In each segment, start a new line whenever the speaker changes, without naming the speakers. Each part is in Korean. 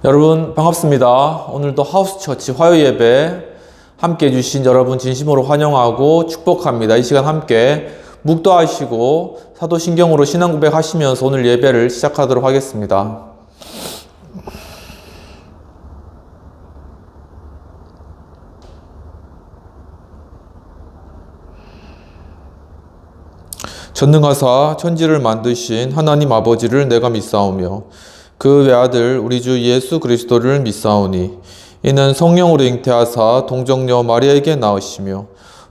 여러분 반갑습니다. 오늘도 하우스처치 화요예배 함께 해주신 여러분 진심으로 환영하고 축복합니다. 이 시간 함께 묵도하시고 사도신경으로 신앙고백 하시면서 오늘 예배를 시작하도록 하겠습니다. 전능하사 천지를 만드신 하나님 아버지를 내가 믿사오며 그 외아들 우리 주 예수 그리스도를 믿사오니 이는 성령으로 잉태하사 동정녀 마리아에게 낳으시며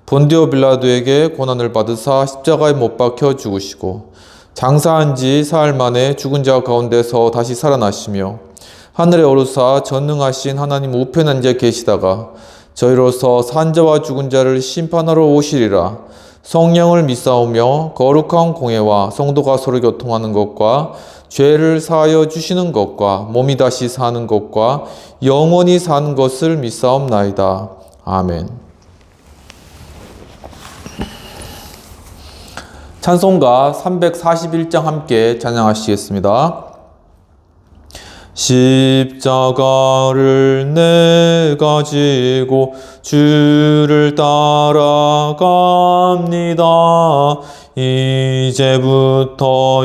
본디오 빌라도에게 고난을 받으사 십자가에 못 박혀 죽으시고 장사한 지 사흘 만에 죽은 자 가운데서 다시 살아나시며 하늘에 오르사 전능하신 하나님 우편한 자 계시다가 저희로서 산자와 죽은 자를 심판하러 오시리라. 성령을 믿사오며 거룩한 공회와 성도가 서로 교통하는 것과 죄를 사하여 주시는 것과 몸이 다시 사는 것과 영원히 사는 것을 믿사옵나이다. 아멘. 찬송가 341장 함께 찬양하시겠습니다. 십자가를 내가 지고 주를 따라갑니다. 이제부터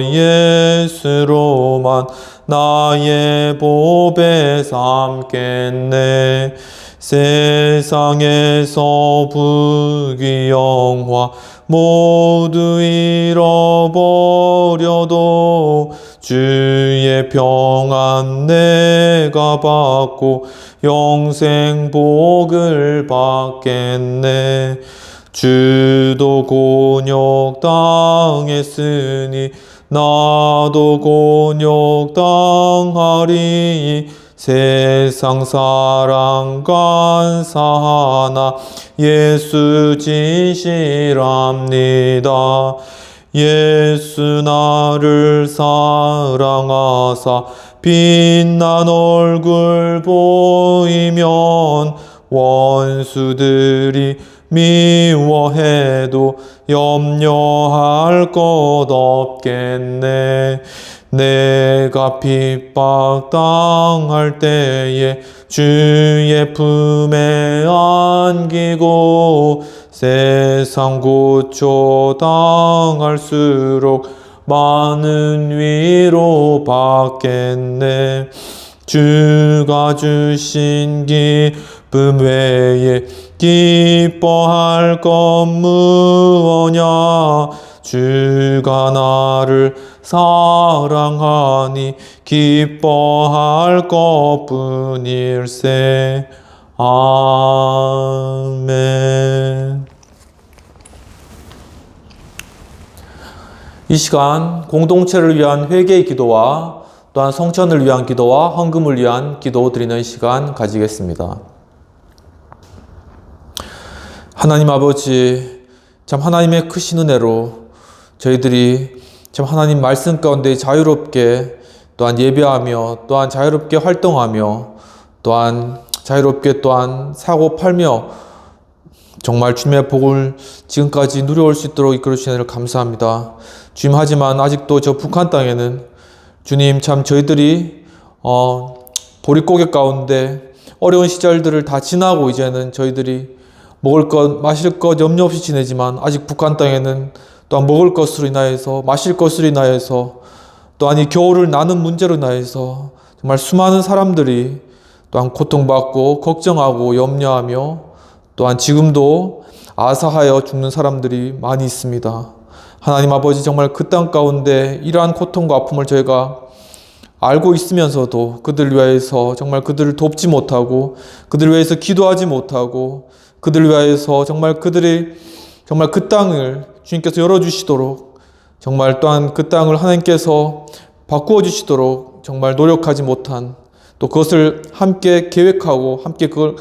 예수로만 나의 보배 삼겠네. 세상에서 부귀 영화 모두 잃어버려도 주의 평안 내가 받고 영생 복을 받겠네. 주도 곤욕 당했으니 나도 곤욕 당하리. 세상 사랑 간사하나 예수 진실합니다. 예수 나를 사랑하사 빛난 얼굴 보이면 원수들이 미워해도 염려할 것 없겠네. 내가 핍박당할 때에 주의 품에 안기고 세상 고초 당할수록 많은 위로 받겠네. 주가 주신 기쁨 외에 기뻐할 것 무엇냐. 주가 나를 사랑하니 기뻐할 것뿐일세. 아멘. 이 시간 공동체를 위한 회개의 기도와 또한 성천을 위한 기도와 헌금을 위한 기도 드리는 시간 가지겠습니다. 하나님 아버지, 참 하나님의 크신 은혜로 저희들이 참 하나님 말씀 가운데 자유롭게 또한 예배하며 또한 자유롭게 활동하며 또한 자유롭게 또한 사고 팔며 정말 주님의 복을 지금까지 누려올 수 있도록 이끌어 주신 은혜를 감사합니다. 주님, 하지만 아직도 저 북한 땅에는 주님 참 저희들이 보릿고개 가운데 어려운 시절들을 다 지나고 이제는 저희들이 먹을 것 마실 것 염려 없이 지내지만 아직 북한 땅에는 또한 먹을 것으로 인하여서 마실 것으로 인하여서 또한 이 겨울을 나는 문제로 인하여서 정말 수많은 사람들이 또한 고통받고 걱정하고 염려하며 또한 지금도 아사하여 죽는 사람들이 많이 있습니다. 하나님 아버지, 정말 그 땅 가운데 이러한 고통과 아픔을 저희가 알고 있으면서도 그들을 위하여서 정말 그들을 돕지 못하고 그들을 위해서 기도하지 못하고 그들을 위하여서 정말 그들이 정말 그 땅을 주님께서 열어주시도록 정말 또한 그 땅을 하나님께서 바꾸어 주시도록 정말 노력하지 못한 또 그것을 함께 계획하고 함께 그걸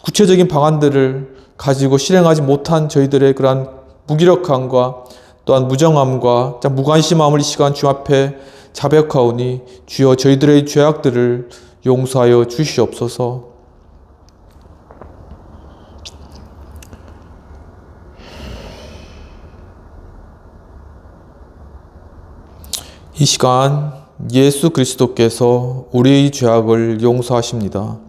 구체적인 방안들을 가지고 실행하지 못한 저희들의 그러한 무기력함과 또한 무정함과 무관심함을 이 시간 주 앞에 자백하오니 주여 저희들의 죄악들을 용서하여 주시옵소서. 이 시간 예수 그리스도께서 우리의 죄악을 용서하십니다.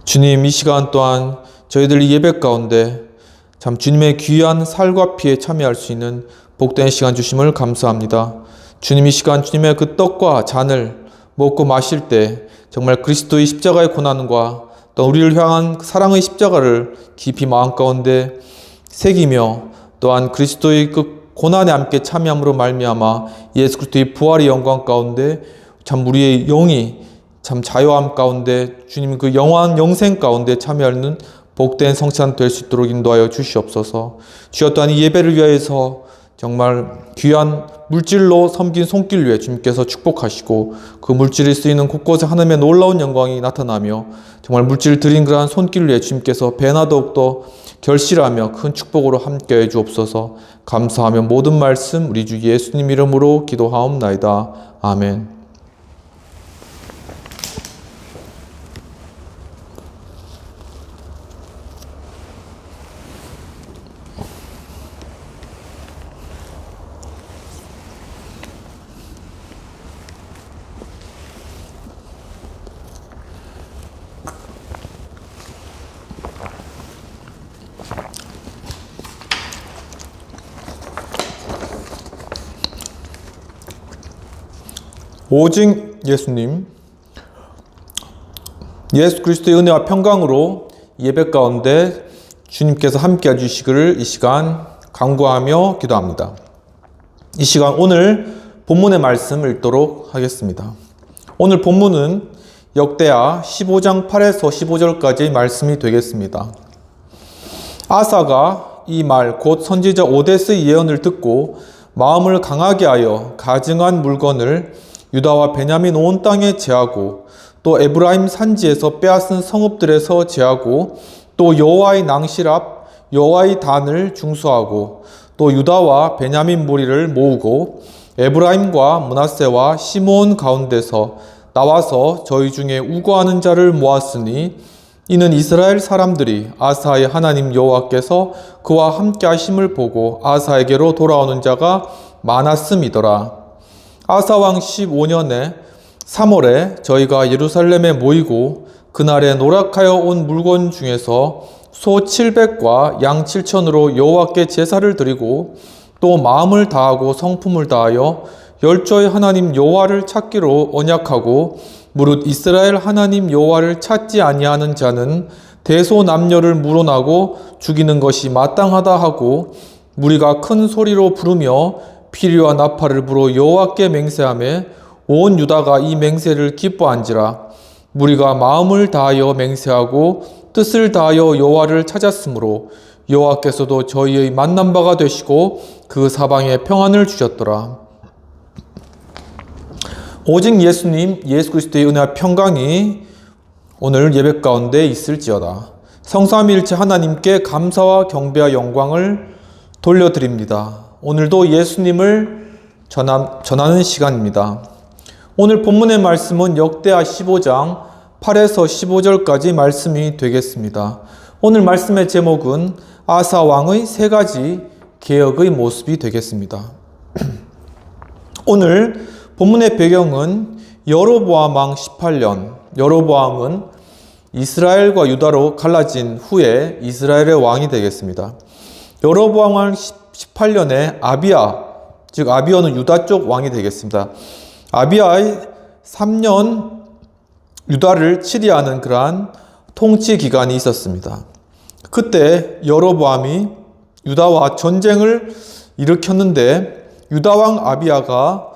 주님, 이 시간 또한 저희들 예배 가운데 참 주님의 귀한 살과 피에 참여할 수 있는 복된 시간 주심을 감사합니다. 주님, 이 시간 주님의 그 떡과 잔을 먹고 마실 때 정말 그리스도의 십자가의 고난과 또 우리를 향한 사랑의 십자가를 깊이 마음 가운데 새기며 또한 그리스도의 그 고난에 함께 참여함으로 말미암아 예수 그리스도의 부활의 영광 가운데 참 우리의 영이 참 자유함 가운데 주님 그 영원한 영생 가운데 참여하는 복된 성찬 될 수 있도록 인도하여 주시옵소서. 주여 또한 이 예배를 위하여서 정말 귀한 물질로 섬긴 손길 위에 주님께서 축복하시고 그 물질이 쓰이는 곳곳에 하나님의 놀라운 영광이 나타나며 정말 물질을 드린 그러한 손길 위에 주님께서 배나 더욱더 결실하며 큰 축복으로 함께해 주옵소서. 감사하며 모든 말씀 우리 주 예수님 이름으로 기도하옵나이다. 아멘. 오직 예수님, 예수 그리스도의 은혜와 평강으로 예배 가운데 주님께서 함께 해주시기를 이 시간 간구하며 기도합니다. 이 시간 오늘 본문의 말씀 읽도록 하겠습니다. 오늘 본문은 역대하 15장 8에서 15절까지의 말씀이 되겠습니다. 아사가 이 말 곧 선지자 오데스의 예언을 듣고 마음을 강하게 하여 가증한 물건을 유다와 베냐민 온 땅에 제하고 또 에브라임 산지에서 빼앗은 성읍들에서 제하고 또 여호와의 낭실 앞 여호와의 단을 중수하고 또 유다와 베냐민 무리를 모으고 에브라임과 므낫세와 시므온 가운데서 나와서 저희 중에 우거하는 자를 모았으니 이는 이스라엘 사람들이 아사의 하나님 여호와께서 그와 함께 하심을 보고 아사에게로 돌아오는 자가 많았음이더라. 아사왕 15년에 3월에 저희가 예루살렘에 모이고 그날에 노력하여 온 물건 중에서 소 700과 양 7천으로 여호와께 제사를 드리고 또 마음을 다하고 성품을 다하여 열조의 하나님 여호와를 찾기로 언약하고 무릇 이스라엘 하나님 여호와를 찾지 아니하는 자는 대소남녀를 물어나고 죽이는 것이 마땅하다 하고 무리가 큰 소리로 부르며 피리와 나팔을 불어 여호와께 맹세하며 온 유다가 이 맹세를 기뻐한지라. 무리가 마음을 다하여 맹세하고 뜻을 다하여 여호와를 찾았으므로 여호와께서도 저희의 만난 바가 되시고 그 사방에 평안을 주셨더라. 오직 예수님 예수 그리스도의 은혜와 평강이 오늘 예배 가운데 있을지어다. 성삼위일체 하나님께 감사와 경배와 영광을 돌려드립니다. 오늘도 예수님을 전하는 시간입니다. 오늘 본문의 말씀은 역대하 15장 8에서 15절까지 말씀이 되겠습니다. 오늘 말씀의 제목은 아사 왕의 세 가지 개혁의 모습이 되겠습니다. 오늘 본문의 배경은 여로보암 왕 18년, 여로보암은 이스라엘과 유다로 갈라진 후에 이스라엘의 왕이 되겠습니다. 여로보암 왕 18년에 아비야, 즉 아비야는 유다 쪽 왕이 되겠습니다. 아비야의 3년 유다를 치리하는 그러한 통치 기간이 있었습니다. 그때 여로보암이 유다와 전쟁을 일으켰는데 유다 왕 아비야가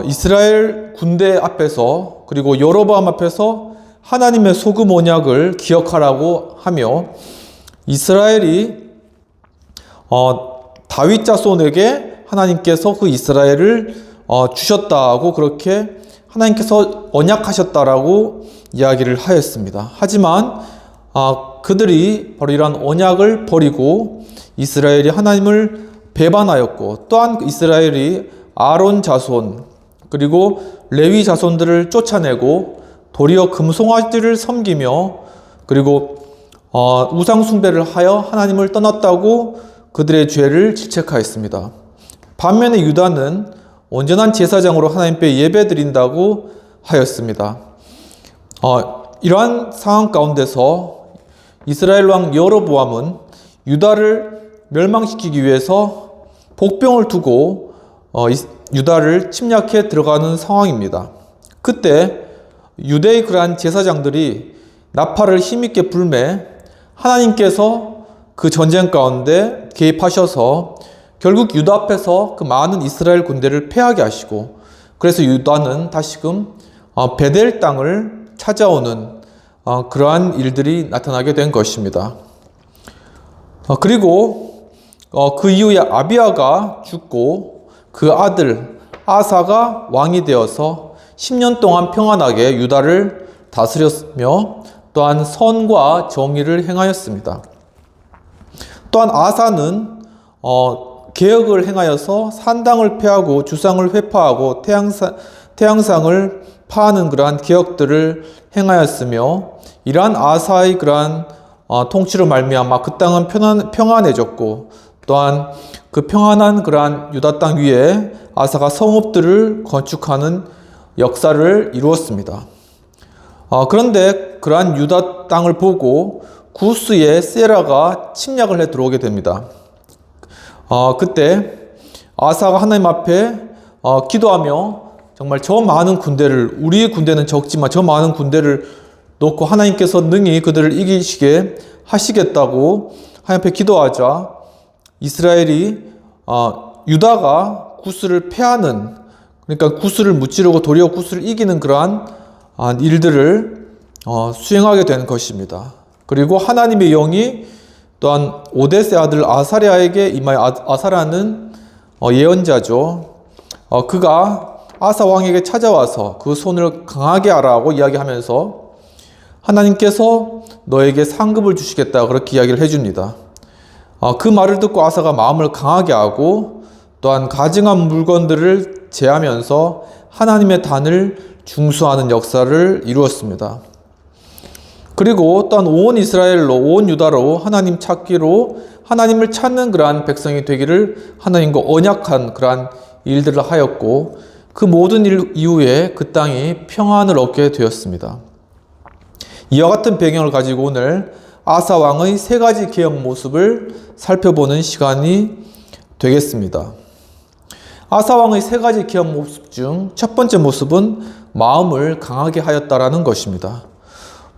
이스라엘 군대 앞에서 그리고 여로보암 앞에서 하나님의 소금 언약을 기억하라고 하며 이스라엘이 다윗 자손에게 하나님께서 그 이스라엘을 주셨다고 그렇게 하나님께서 언약하셨다라고 이야기를 하였습니다. 하지만 그들이 바로 이러한 언약을 버리고 이스라엘이 하나님을 배반하였고 또한 이스라엘이 아론 자손 그리고 레위 자손들을 쫓아내고 도리어 금송아지를 섬기며 그리고 우상 숭배를 하여 하나님을 떠났다고 그들의 죄를 질책하였습니다. 반면에 유다는 온전한 제사장으로 하나님께 예배드린다고 하였습니다. 이러한 상황 가운데서 이스라엘 왕 여로보암은 유다를 멸망시키기 위해서 복병을 두고 유다를 침략해 들어가는 상황입니다. 그때 유대의 그러한 제사장들이 나팔을 힘있게 불매 하나님께서 그 전쟁 가운데 개입하셔서 결국 유다 앞에서 그 많은 이스라엘 군대를 패하게 하시고, 그래서 유다는 다시금 베델 땅을 찾아오는 그러한 일들이 나타나게 된 것입니다. 그리고 그 이후에 아비야가 죽고 그 아들 아사가 왕이 되어서 10년 동안 평안하게 유다를 다스렸으며 또한 선과 정의를 행하였습니다. 또한 아사는 개혁을 행하여서 산당을 폐하고 주상을 회파하고 태양상을 파하는 그러한 개혁들을 행하였으며, 이러한 아사의 그러한 통치로 말미암아 그 땅은 평안해졌고, 또한 그 평안한 그러한 유다 땅 위에 아사가 성읍들을 건축하는 역사를 이루었습니다. 그런데 그러한 유다 땅을 보고 구스의 세라가 침략을 해 들어오게 됩니다. 그때 아사가 하나님 앞에 기도하며 정말 저 많은 군대를, 우리의 군대는 적지만 저 많은 군대를 놓고 하나님께서 능히 그들을 이기시게 하시겠다고 하나님 앞에 기도하자 이스라엘이 유다가 구스를 패하는, 그러니까 구스를 무찌르고 도리어 구스를 이기는 그러한 일들을 수행하게 된 것입니다. 그리고 하나님의 영이 또한 오데스의 아들 아사랴에게 임하여, 아사랴는 예언자죠. 그가 아사 왕에게 찾아와서 그 손을 강하게 하라고 이야기하면서 하나님께서 너에게 상급을 주시겠다 그렇게 이야기를 해줍니다. 그 말을 듣고 아사가 마음을 강하게 하고 또한 가증한 물건들을 제하면서 하나님의 단을 중수하는 역사를 이루었습니다. 그리고 또한 온 이스라엘로, 온 유다로 하나님 찾기로 하나님을 찾는 그러한 백성이 되기를 하나님과 언약한 그러한 일들을 하였고, 그 모든 일 이후에 그 땅이 평안을 얻게 되었습니다. 이와 같은 배경을 가지고 오늘 아사 왕의 세 가지 개혁 모습을 살펴보는 시간이 되겠습니다. 아사 왕의 세 가지 개혁 모습 중 첫 번째 모습은 마음을 강하게 하였다라는 것입니다.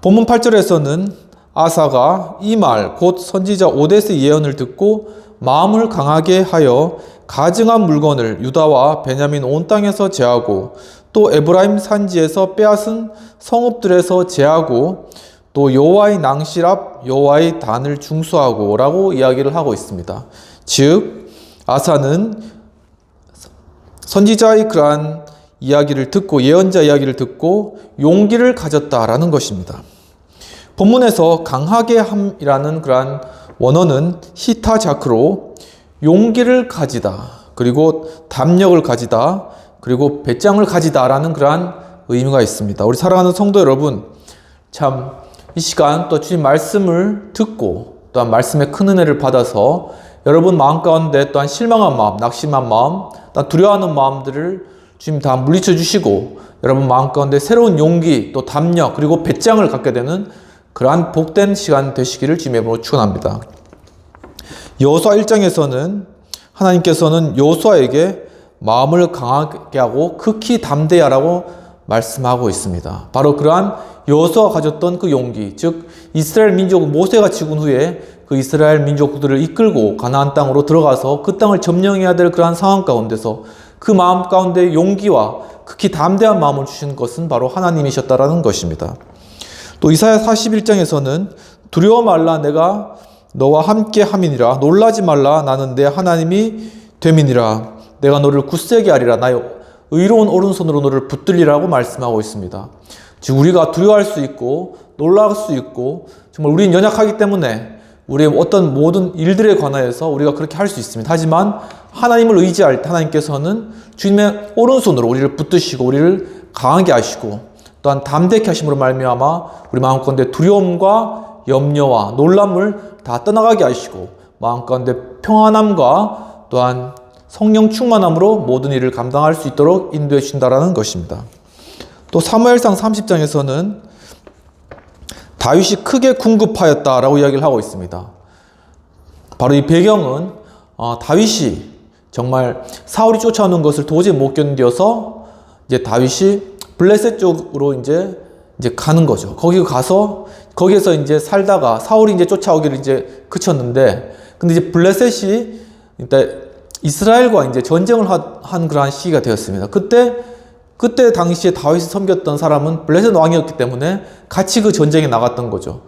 본문 8절에서는 아사가 이 말 곧 선지자 오데스의 예언을 듣고 마음을 강하게 하여 가증한 물건을 유다와 베냐민 온 땅에서 제하고 또 에브라임 산지에서 빼앗은 성읍들에서 제하고 또 여호와의 낭실 앞 여호와의 단을 중수하고 라고 이야기를 하고 있습니다. 즉 아사는 선지자의 그러한 이야기를 듣고, 예언자 이야기를 듣고 용기를 가졌다라는 것입니다. 본문에서 강하게 함이라는 그러한 원어는 히타자크로 용기를 가지다, 그리고 담력을 가지다, 그리고 배짱을 가지다라는 그러한 의미가 있습니다. 우리 사랑하는 성도 여러분, 참 이 시간 또 주님 말씀을 듣고 또한 말씀의 큰 은혜를 받아서 여러분 마음 가운데 또한 실망한 마음, 낙심한 마음, 또한 두려워하는 마음들을 주님 다 물리쳐 주시고 여러분 마음 가운데 새로운 용기, 또 담력, 그리고 배짱을 갖게 되는 그러한 복된 시간 되시기를 주님의 이름으로 축원합니다. 여호수아 1장에서는 하나님께서는 여호수아에게 마음을 강하게 하고 극히 담대하라고 말씀하고 있습니다. 바로 그러한 여호수아가 가졌던 그 용기, 즉 이스라엘 민족 모세가 죽은 후에 그 이스라엘 민족들을 이끌고 가나안 땅으로 들어가서 그 땅을 점령해야 될 그러한 상황 가운데서 그 마음 가운데 용기와 극히 담대한 마음을 주신 것은 바로 하나님이셨다라는 것입니다. 또 이사야 41장에서는 두려워 말라 내가 너와 함께 함이니라 놀라지 말라 나는 내 하나님이 됨이니라 내가 너를 굳세게 하리라 나의 의로운 오른손으로 너를 붙들리라고 말씀하고 있습니다. 즉 우리가 두려워할 수 있고 놀랄 수 있고 정말 우리는 연약하기 때문에 우리의 어떤 모든 일들에 관하여서 우리가 그렇게 할 수 있습니다. 하지만 하나님을 의지할 때 하나님께서는 주님의 오른손으로 우리를 붙드시고 우리를 강하게 하시고 또한 담대케 하심으로 말미암아 우리 마음가운데 두려움과 염려와 놀람을 다 떠나가게 하시고 마음 가운데 평안함과 또한 성령 충만함으로 모든 일을 감당할 수 있도록 인도해 주신다라는 것입니다. 또 사무엘상 30장에서는 다윗이 크게 궁급하였다라고 이야기를 하고 있습니다. 바로 이 배경은 다윗이 정말 사울이 쫓아오는 것을 도저히 못 견뎌서 이제 다윗이 블레셋 쪽으로 이제 가는 거죠. 거기 가서 거기에서 이제 살다가 사울이 이제 쫓아오기를 이제 그쳤는데, 근데 이제 블레셋이 일단 이스라엘과 이제 전쟁을 한 그러한 시기가 되었습니다. 그때 당시에 다윗이 섬겼던 사람은 블레셋 왕이었기 때문에 같이 그 전쟁에 나갔던 거죠.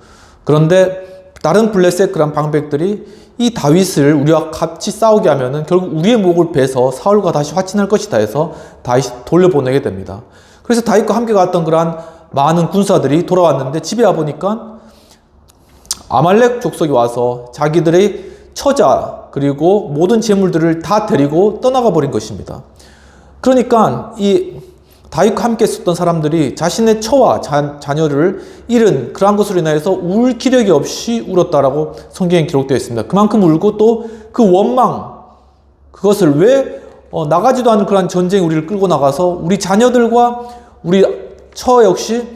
그런데 다른 블레셋 그런 방백들이 이 다윗을 우리와 같이 싸우게 하면은 결국 우리의 목을 베서 사울과 다시 화친할 것이다 해서 다윗이 돌려보내게 됩니다. 그래서 다윗과 함께 갔던 그러한 많은 군사들이 돌아왔는데 집에 와보니까 아말렉 족속이 와서 자기들의 처자 그리고 모든 재물들을 다 데리고 떠나가 버린 것입니다. 그러니까 이 다윗과 함께 있었던 사람들이 자신의 처와 자녀를 잃은 그러한 것으로 인하여서 울 기력이 없이 울었다라고 성경에 기록되어 있습니다. 그만큼 울고 또 그 원망, 그것을 왜 나가지도 않은 그러한 전쟁에 우리를 끌고 나가서 우리 자녀들과 우리 처 역시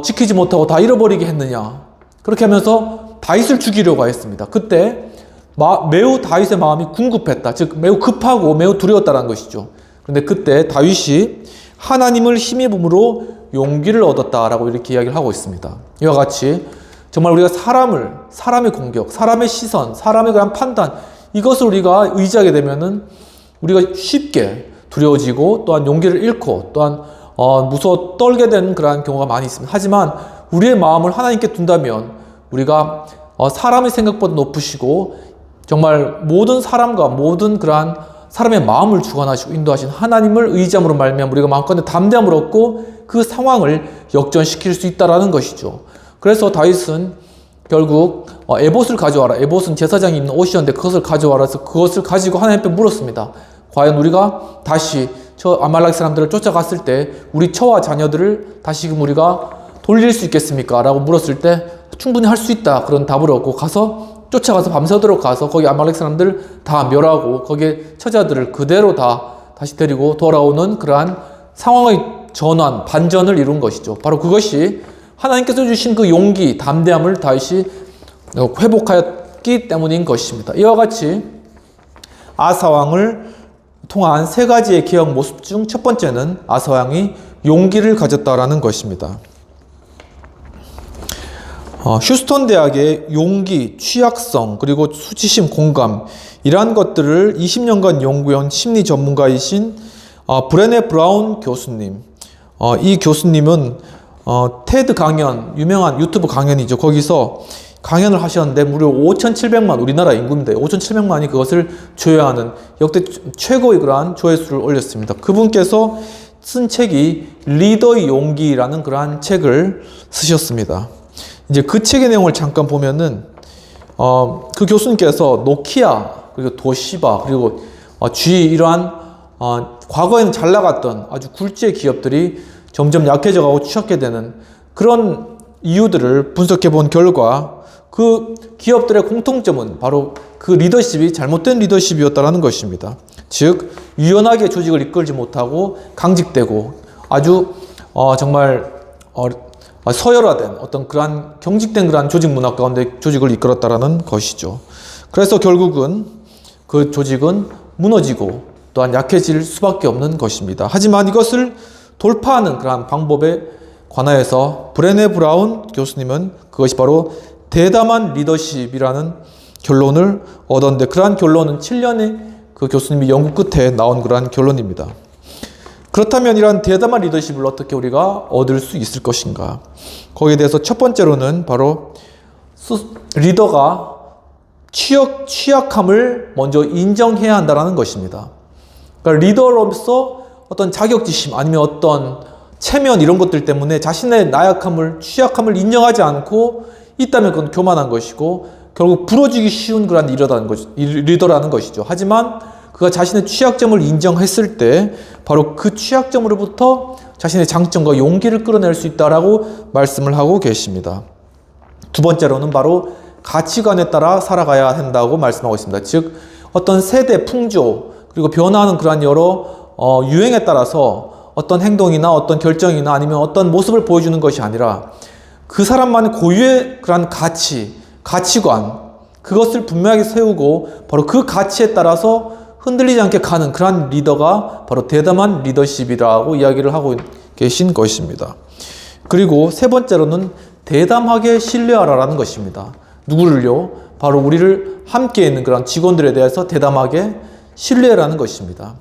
지키지 못하고 다 잃어버리게 했느냐, 그렇게 하면서 다윗을 죽이려고 했습니다. 그때 매우 다윗의 마음이 궁급했다, 즉 매우 급하고 매우 두려웠다는 것이죠. 그런데 그때 다윗이 하나님을 힘입음으로 용기를 얻었다라고 이렇게 이야기를 하고 있습니다. 이와 같이 정말 우리가 사람의 공격, 사람의 시선, 사람의 그런 판단, 이것을 우리가 의지하게 되면은 우리가 쉽게 두려워지고 또한 용기를 잃고 또한 무서워 떨게 되는 그러한 경우가 많이 있습니다. 하지만 우리의 마음을 하나님께 둔다면 우리가 사람의 생각보다 높으시고 정말 모든 사람과 모든 그러한 사람의 마음을 주관하시고 인도하신 하나님을 의지함으로 말미암아 우리가 마음껏 담대함을 얻고 그 상황을 역전시킬 수 있다라는 것이죠. 그래서 다윗은 결국 에봇을 가져와라. 에봇은 제사장이 입는 옷이었는데 그것을 가져와라 해서 그것을 가지고 하나님 앞에 물었습니다. 과연 우리가 다시 저 아말렉 사람들을 쫓아갔을 때 우리 처와 자녀들을 다시금 우리가 돌릴 수 있겠습니까? 라고 물었을 때 충분히 할 수 있다, 그런 답을 얻고 쫓아가서 밤새도록 가서 거기 아말렉 사람들 다 멸하고 거기에 처자들을 그대로 다 다시 데리고 돌아오는 그러한 상황의 전환, 반전을 이룬 것이죠. 바로 그것이 하나님께서 주신 그 용기, 담대함을 다시 회복하였기 때문인 것입니다. 이와 같이 아사왕을 통한 세 가지의 개혁 모습 중 첫 번째는 아사왕이 용기를 가졌다라는 것입니다. 휴스턴 대학의 용기, 취약성, 그리고 수치심, 공감, 이러한 것들을 20년간 연구한 심리 전문가이신 브레네 브라운 교수님, 이 교수님은 테드 강연, 유명한 유튜브 강연이죠. 거기서 강연을 하셨는데 무려 5,700만, 우리나라 인구인데 5,700만이 그것을 조회하는 역대 최고의 그러한 조회수를 올렸습니다. 그분께서 쓴 책이 리더의 용기라는 그러한 책을 쓰셨습니다. 이제 그 책의 내용을 잠깐 보면은 그 교수님께서 노키아, 그리고 도시바, 그리고 GE, 이러한 과거에는 잘 나갔던 아주 굴지의 기업들이 점점 약해져가고 취약해 되는 그런 이유들을 분석해 본 결과 그 기업들의 공통점은 바로 그 리더십이 잘못된 리더십이었다는 것입니다. 즉 유연하게 조직을 이끌지 못하고 강직되고 아주 정말 서열화된 어떤 그러한 경직된 그러한 조직 문화 가운데 조직을 이끌었다라는 것이죠. 그래서 결국은 그 조직은 무너지고 또한 약해질 수밖에 없는 것입니다. 하지만 이것을 돌파하는 그러한 방법에 관하여서 브레네 브라운 교수님은 그것이 바로 대담한 리더십이라는 결론을 얻었는데, 그러한 결론은 7년의 그 교수님이 연구 끝에 나온 그러한 결론입니다. 그렇다면 이러한 대담한 리더십을 어떻게 우리가 얻을 수 있을 것인가? 거기에 대해서 첫 번째로는 바로 리더가 취약함을 먼저 인정해야 한다는 것입니다. 그러니까 리더로서 어떤 자격지심 아니면 어떤 체면 이런 것들 때문에 자신의 나약함을, 취약함을 인정하지 않고 있다면 그건 교만한 것이고 결국 부러지기 쉬운 그런 리더라는 것이죠. 하지만 그가 자신의 취약점을 인정했을 때 바로 그 취약점으로부터 자신의 장점과 용기를 끌어낼 수 있다라고 말씀을 하고 계십니다. 두 번째로는 바로 가치관에 따라 살아가야 한다고 말씀하고 있습니다. 즉 어떤 세대 풍조 그리고 변화하는 그러한 여러 유행에 따라서 어떤 행동이나 어떤 결정이나 아니면 어떤 모습을 보여주는 것이 아니라 그 사람만의 고유의 그러한 가치관 그것을 분명하게 세우고 바로 그 가치에 따라서 흔들리지 않게 가는 그러한 리더가 바로 대담한 리더십이라고 이야기를 하고 계신 것입니다. 그리고 세 번째로는 대담하게 신뢰하라라는 것입니다. 누구를요? 바로 우리를 함께 있는 그런 직원들에 대해서 대담하게 신뢰라는 것입니다.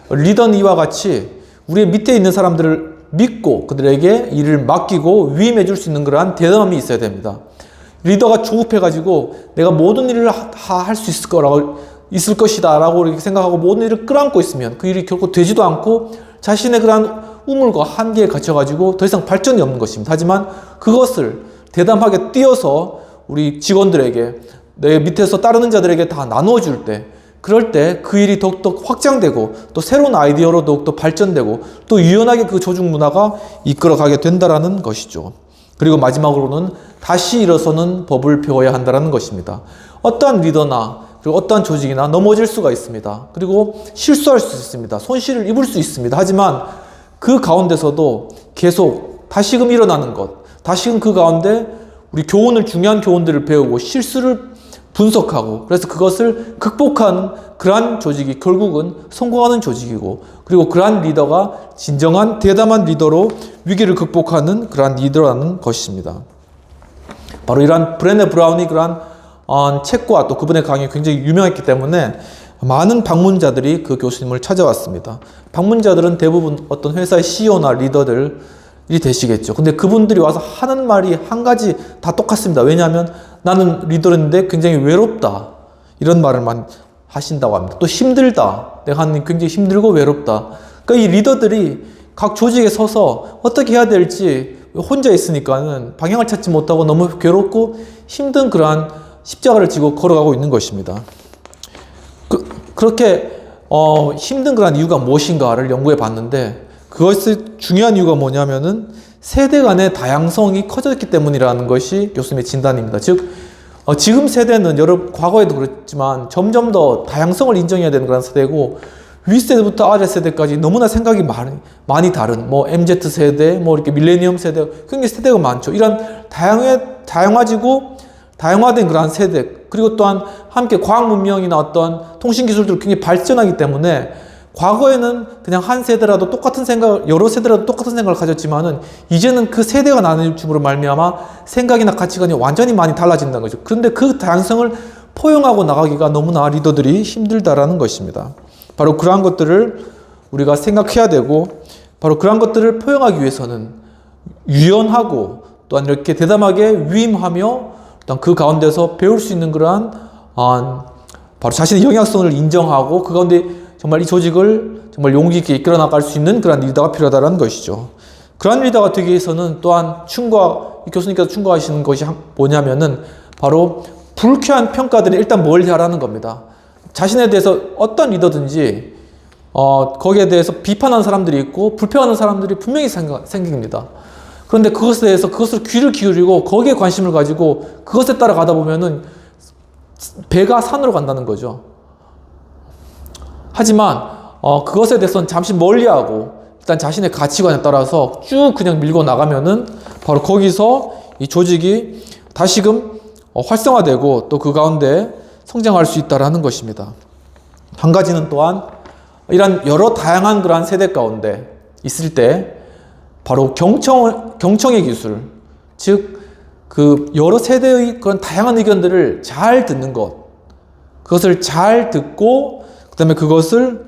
리더는 이와 같이 우리 밑에 있는 사람들을 믿고 그들에게 일을 맡기고 위임해 줄 수 있는 그러한 대담함이 있어야 됩니다. 리더가 조급해가지고 내가 모든 일을 할 수 있을 것이다 라고 이렇게 생각하고 모든 일을 끌어안고 있으면 그 일이 결코 되지도 않고 자신의 그러한 우물과 한계에 갇혀가지고 더 이상 발전이 없는 것입니다. 하지만 그것을 대담하게 띄어서 우리 직원들에게 내 밑에서 따르는 자들에게 다 나누어 줄 때 그럴 때 그 일이 더욱더 확장되고 또 새로운 아이디어로 더욱더 발전되고 또 유연하게 그 조직 문화가 이끌어가게 된다라는 것이죠. 그리고 마지막으로는 다시 일어서는 법을 배워야 한다는 것입니다. 어떠한 리더나 그리고 어떠한 조직이나 넘어질 수가 있습니다. 그리고 실수할 수 있습니다. 손실을 입을 수 있습니다. 하지만 그 가운데서도 계속 다시금 일어나는 것, 다시금 그 가운데 우리 중요한 교훈들을 배우고 실수를 분석하고 그래서 그것을 극복한 그러한 조직이 결국은 성공하는 조직이고 그리고 그러한 리더가 진정한 대담한 리더로 위기를 극복하는 그러한 리더라는 것입니다. 바로 이러한 브레네 브라운이 그러한 책과 또 그분의 강의가 굉장히 유명했기 때문에 많은 방문자들이 그 교수님을 찾아왔습니다. 방문자들은 대부분 어떤 회사의 CEO나 리더들이 되시겠죠. 근데 그분들이 와서 하는 말이 한 가지 다 똑같습니다. 왜냐하면 나는 리더인데 굉장히 외롭다. 이런 말을 많이 하신다고 합니다. 또 힘들다. 내가 하는 게 굉장히 힘들고 외롭다. 그러니까 이 리더들이 각 조직에 서서 어떻게 해야 될지 혼자 있으니까는 방향을 찾지 못하고 너무 괴롭고 힘든 그러한 십자가를 지고 걸어가고 있는 것입니다. 그렇게 힘든 그러한 이유가 무엇인가를 연구해 봤는데 그것의 중요한 이유가 뭐냐면은 세대 간의 다양성이 커졌기 때문이라는 것이 교수님의 진단입니다. 즉 지금 세대는 과거에도 그랬지만 점점 더 다양성을 인정해야 되는 그런 세대고 윗세대부터 아랫세대까지 너무나 생각이 많이 다른 MZ세대, 이렇게 밀레니엄 세대, 굉장히 세대가 많죠. 이런 다양화된 그러한 세대, 그리고 또한 함께 과학 문명이나 어떤 통신 기술들이 굉장히 발전하기 때문에 과거에는 그냥 한 세대라도 여러 세대라도 똑같은 생각을 가졌지만은 이제는 그 세대가 나눠줌으로 말미암아 생각이나 가치관이 완전히 많이 달라진다는 거죠. 그런데 그 다양성을 포용하고 나가기가 너무나 리더들이 힘들다라는 것입니다. 바로 그러한 것들을 우리가 생각해야 되고 바로 그러한 것들을 포용하기 위해서는 유연하고 또한 이렇게 대담하게 위임하며 또한 그 가운데서 배울 수 있는 그러한 바로 자신의 영향성을 인정하고 그 가운데 정말 이 조직을 정말 용기 있게 이끌어 나갈 수 있는 그런 리더가 필요하다는 것이죠. 그런 리더가 되기 위해서는 또한 교수님께서 충고하시는 것이 뭐냐면은 바로 불쾌한 평가들이 일단 멀리하라는 겁니다. 자신에 대해서 어떤 리더든지 거기에 대해서 비판하는 사람들이 있고 불평하는 사람들이 분명히 생깁니다. 그런데 그것을 귀를 기울이고 거기에 관심을 가지고 그것에 따라 가다 보면은 배가 산으로 간다는 거죠. 하지만 그것에 대해서는 잠시 멀리하고 일단 자신의 가치관에 따라서 쭉 그냥 밀고 나가면은 바로 거기서 이 조직이 다시금 활성화되고 또 그 가운데 성장할 수 있다라는 것입니다. 한 가지는 또한 이런 여러 다양한 그러한 세대 가운데 있을 때 바로 경청의 기술, 즉 그 여러 세대의 그런 다양한 의견들을 잘 듣는 것, 그것을 잘 듣고 그다음에 그것을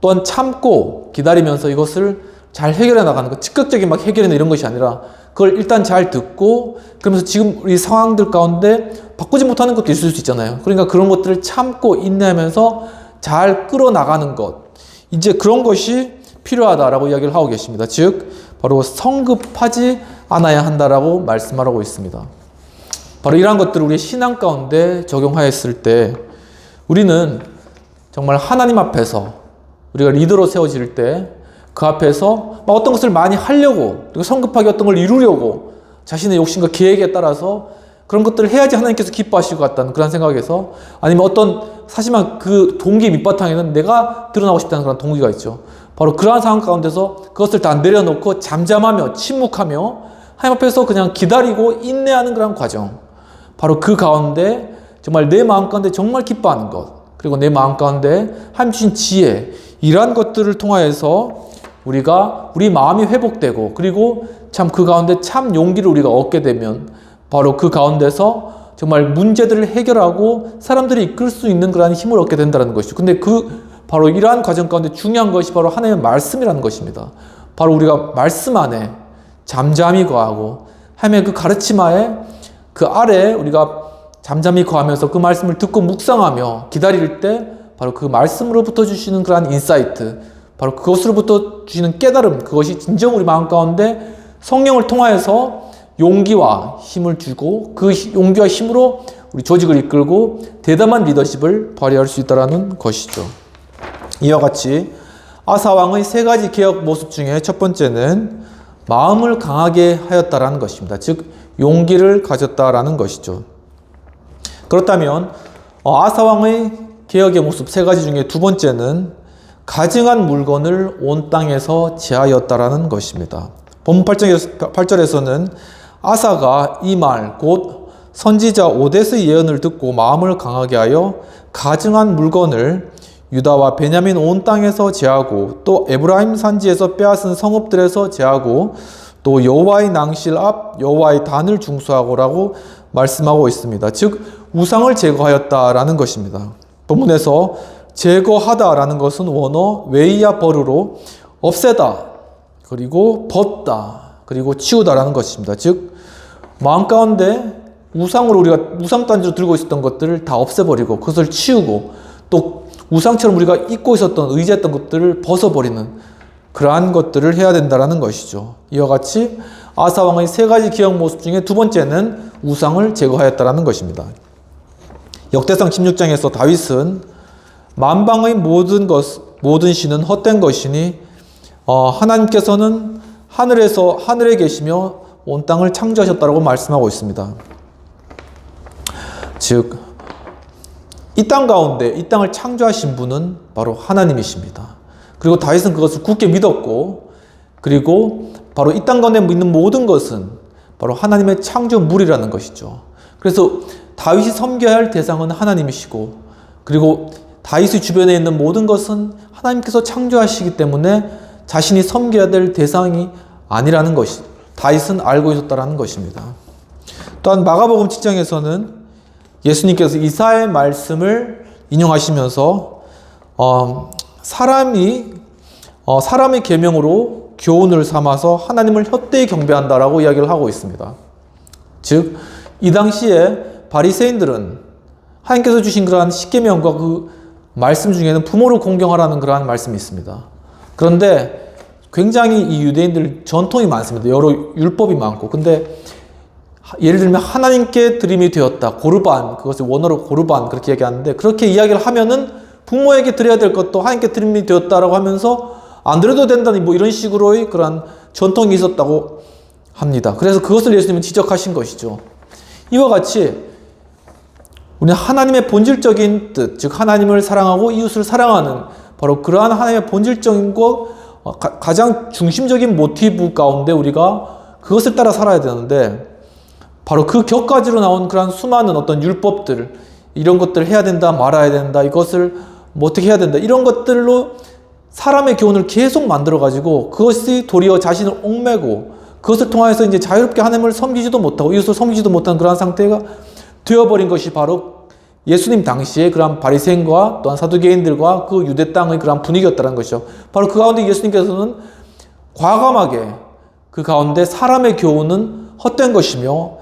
또한 참고 기다리면서 이것을 잘 해결해 나가는 것, 즉각적인 막 해결이나 이런 것이 아니라 그걸 일단 잘 듣고 그러면서 지금 우리 상황들 가운데 바꾸지 못하는 것도 있을 수 있잖아요. 그러니까 그런 것들을 참고 인내하면서 잘 끌어나가는 것, 이제 그런 것이 필요하다라고 이야기를 하고 계십니다. 즉 바로 성급하지 않아야 한다라고 말씀하고 있습니다. 바로 이러한 것들을 우리의 신앙 가운데 적용하였을 때 우리는 정말 하나님 앞에서 우리가 리더로 세워질 때 그 앞에서 막 어떤 것을 많이 하려고 그리고 성급하게 어떤 걸 이루려고 자신의 욕심과 계획에 따라서 그런 것들을 해야지 하나님께서 기뻐하실 것 같다는 그런 생각에서, 아니면 어떤 사실만 그 동기 밑바탕에는 내가 드러나고 싶다는 그런 동기가 있죠. 바로 그러한 상황 가운데서 그것을 다 내려놓고 잠잠하며 침묵하며 하나님 앞에서 그냥 기다리고 인내하는 그런 과정, 바로 그 가운데 정말 내 마음 가운데 정말 기뻐하는 것, 그리고 내 마음 가운데 하나님 주신 지혜, 이러한 것들을 통하여서 우리 마음이 회복되고, 그리고 참 그 가운데 참 용기를 우리가 얻게 되면 바로 그 가운데서 정말 문제들을 해결하고 사람들이 이끌 수 있는 그러한 힘을 얻게 된다는 것이죠. 근데 바로 이러한 과정 가운데 중요한 것이 바로 하나님의 말씀이라는 것입니다. 바로 우리가 말씀 안에 잠잠히 거하고 하나님의 그 가르침하에 그 아래에 우리가 잠잠히 거하면서 그 말씀을 듣고 묵상하며 기다릴 때 바로 그 말씀으로부터 주시는 그러한 인사이트, 바로 그것으로부터 주시는 깨달음, 그것이 진정 우리 마음 가운데 성령을 통하여서 용기와 힘을 주고 그 용기와 힘으로 우리 조직을 이끌고 대담한 리더십을 발휘할 수 있다는 것이죠. 이와 같이 아사 왕의 세 가지 개혁 모습 중에 첫 번째는 마음을 강하게 하였다라는 것입니다. 즉 용기를 가졌다라는 것이죠. 그렇다면 아사 왕의 개혁의 모습 세 가지 중에 두 번째는 가증한 물건을 온 땅에서 제하였다라는 것입니다. 본문 8절에서는 아사가 이 말 곧 선지자 오뎃의 예언을 듣고 마음을 강하게 하여 가증한 물건을 유다와 베냐민 온 땅에서 제하고 또 에브라임 산지에서 빼앗은 성읍들에서 제하고 또 여호와의 낭실 앞 여호와의 단을 중수하고라고 말씀하고 있습니다. 즉 우상을 제거하였다라는 것입니다. 본문에서 제거하다라는 것은 원어 웨이야 버르로 없애다, 그리고 벗다, 그리고 치우다라는 것입니다. 즉 마음 가운데 우상으로 우리가 우상단지로 들고 있었던 것들을 다 없애버리고 그것을 치우고 또 우상처럼 우리가 잊고 있었던 의지했던 것들을 벗어버리는 그러한 것들을 해야 된다는 것이죠. 이와 같이 아사 왕의 세 가지 기억 모습 중에 두 번째는 우상을 제거하였다는 것입니다. 역대상 16장에서 다윗은 만방의 모든 신은 헛된 것이니 하나님께서는 하늘에 계시며 온 땅을 창조하셨다고 말씀하고 있습니다. 즉 이 땅 가운데 이 땅을 창조하신 분은 바로 하나님이십니다. 그리고 다윗은 그것을 굳게 믿었고, 그리고 바로 이 땅 가운데 있는 모든 것은 바로 하나님의 창조물이라는 것이죠. 그래서 다윗이 섬겨야 할 대상은 하나님이시고, 그리고 다윗의 주변에 있는 모든 것은 하나님께서 창조하시기 때문에 자신이 섬겨야 될 대상이 아니라는 것이 다윗은 알고 있었다는 것입니다. 또한 마가복음 7장에서는 예수님께서 이사야의 말씀을 인용하시면서 사람의 계명으로 교훈을 삼아서 하나님을 헛되이 경배한다라고 이야기를 하고 있습니다. 즉 이 당시에 바리새인들은 하나님께서 주신 그러한 십계명과 그 말씀 중에는 부모를 공경하라는 그러한 말씀이 있습니다. 그런데 굉장히 이 유대인들 전통이 많습니다. 여러 율법이 많고. 근데 예를 들면 하나님께 드림이 되었다. 고르반, 그것을 원어로 고르반 그렇게 얘기하는데, 그렇게 이야기를 하면은 부모에게 드려야 될 것도 하나님께 드림이 되었다라고 하면서 안 드려도 된다니 뭐 이런 식으로의 그런 전통이 있었다고 합니다. 그래서 그것을 예수님은 지적하신 것이죠. 이와 같이 우리는 하나님의 본질적인 뜻, 즉 하나님을 사랑하고 이웃을 사랑하는 바로 그러한 하나님의 본질적인 것, 가장 중심적인 모티브 가운데 우리가 그것을 따라 살아야 되는데, 바로 그 격가지로 나온 그런 수많은 어떤 율법들, 이런 것들을 해야 된다, 말아야 된다, 이것을 뭐 어떻게 해야 된다, 이런 것들로 사람의 교훈을 계속 만들어가지고 그것이 도리어 자신을 옥매고 그것을 통해서 이제 자유롭게 하나님을 섬기지도 못하고 이웃을 섬기지도 못하는 그런 상태가 되어버린 것이 바로 예수님 당시에 그런 바리새인과 또한 사두개인들과 그 유대 땅의 그런 분위기였다는 것이죠. 바로 그 가운데 예수님께서는 과감하게 그 가운데 사람의 교훈은 헛된 것이며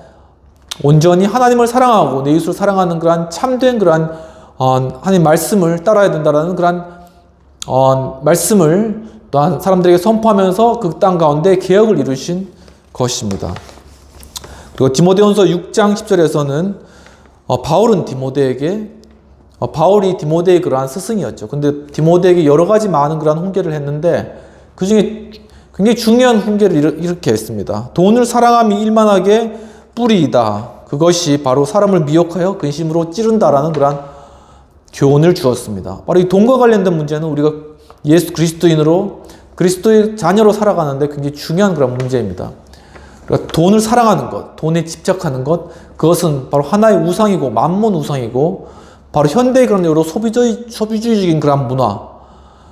온전히 하나님을 사랑하고 내 이웃을 사랑하는 그러한 참된 그러한 하나님 말씀을 따라야 된다라는 그러한 말씀을 또한 사람들에게 선포하면서 그 땅 가운데 개혁을 이루신 것입니다. 그리고 디모데전서 6장 10절에서는 바울이 디모데의 그러한 스승이었죠. 근데 디모데에게 여러 가지 많은 그러한 훈계를 했는데 그 중에 굉장히 중요한 훈계를 이렇게 했습니다. 돈을 사랑함이 일만하게 뿌리이다. 그것이 바로 사람을 미혹하여 근심으로 찌른다라는 그러한 교훈을 주었습니다. 바로 이 돈과 관련된 문제는 우리가 예수 그리스도인으로 그리스도의 자녀로 살아가는데 굉장히 중요한 그런 문제입니다. 그러니까 돈을 사랑하는 것, 돈에 집착하는 것, 그것은 바로 하나의 우상이고 만몬 우상이고 바로 현대의 그런 여러 소비주의적인 그런 문화.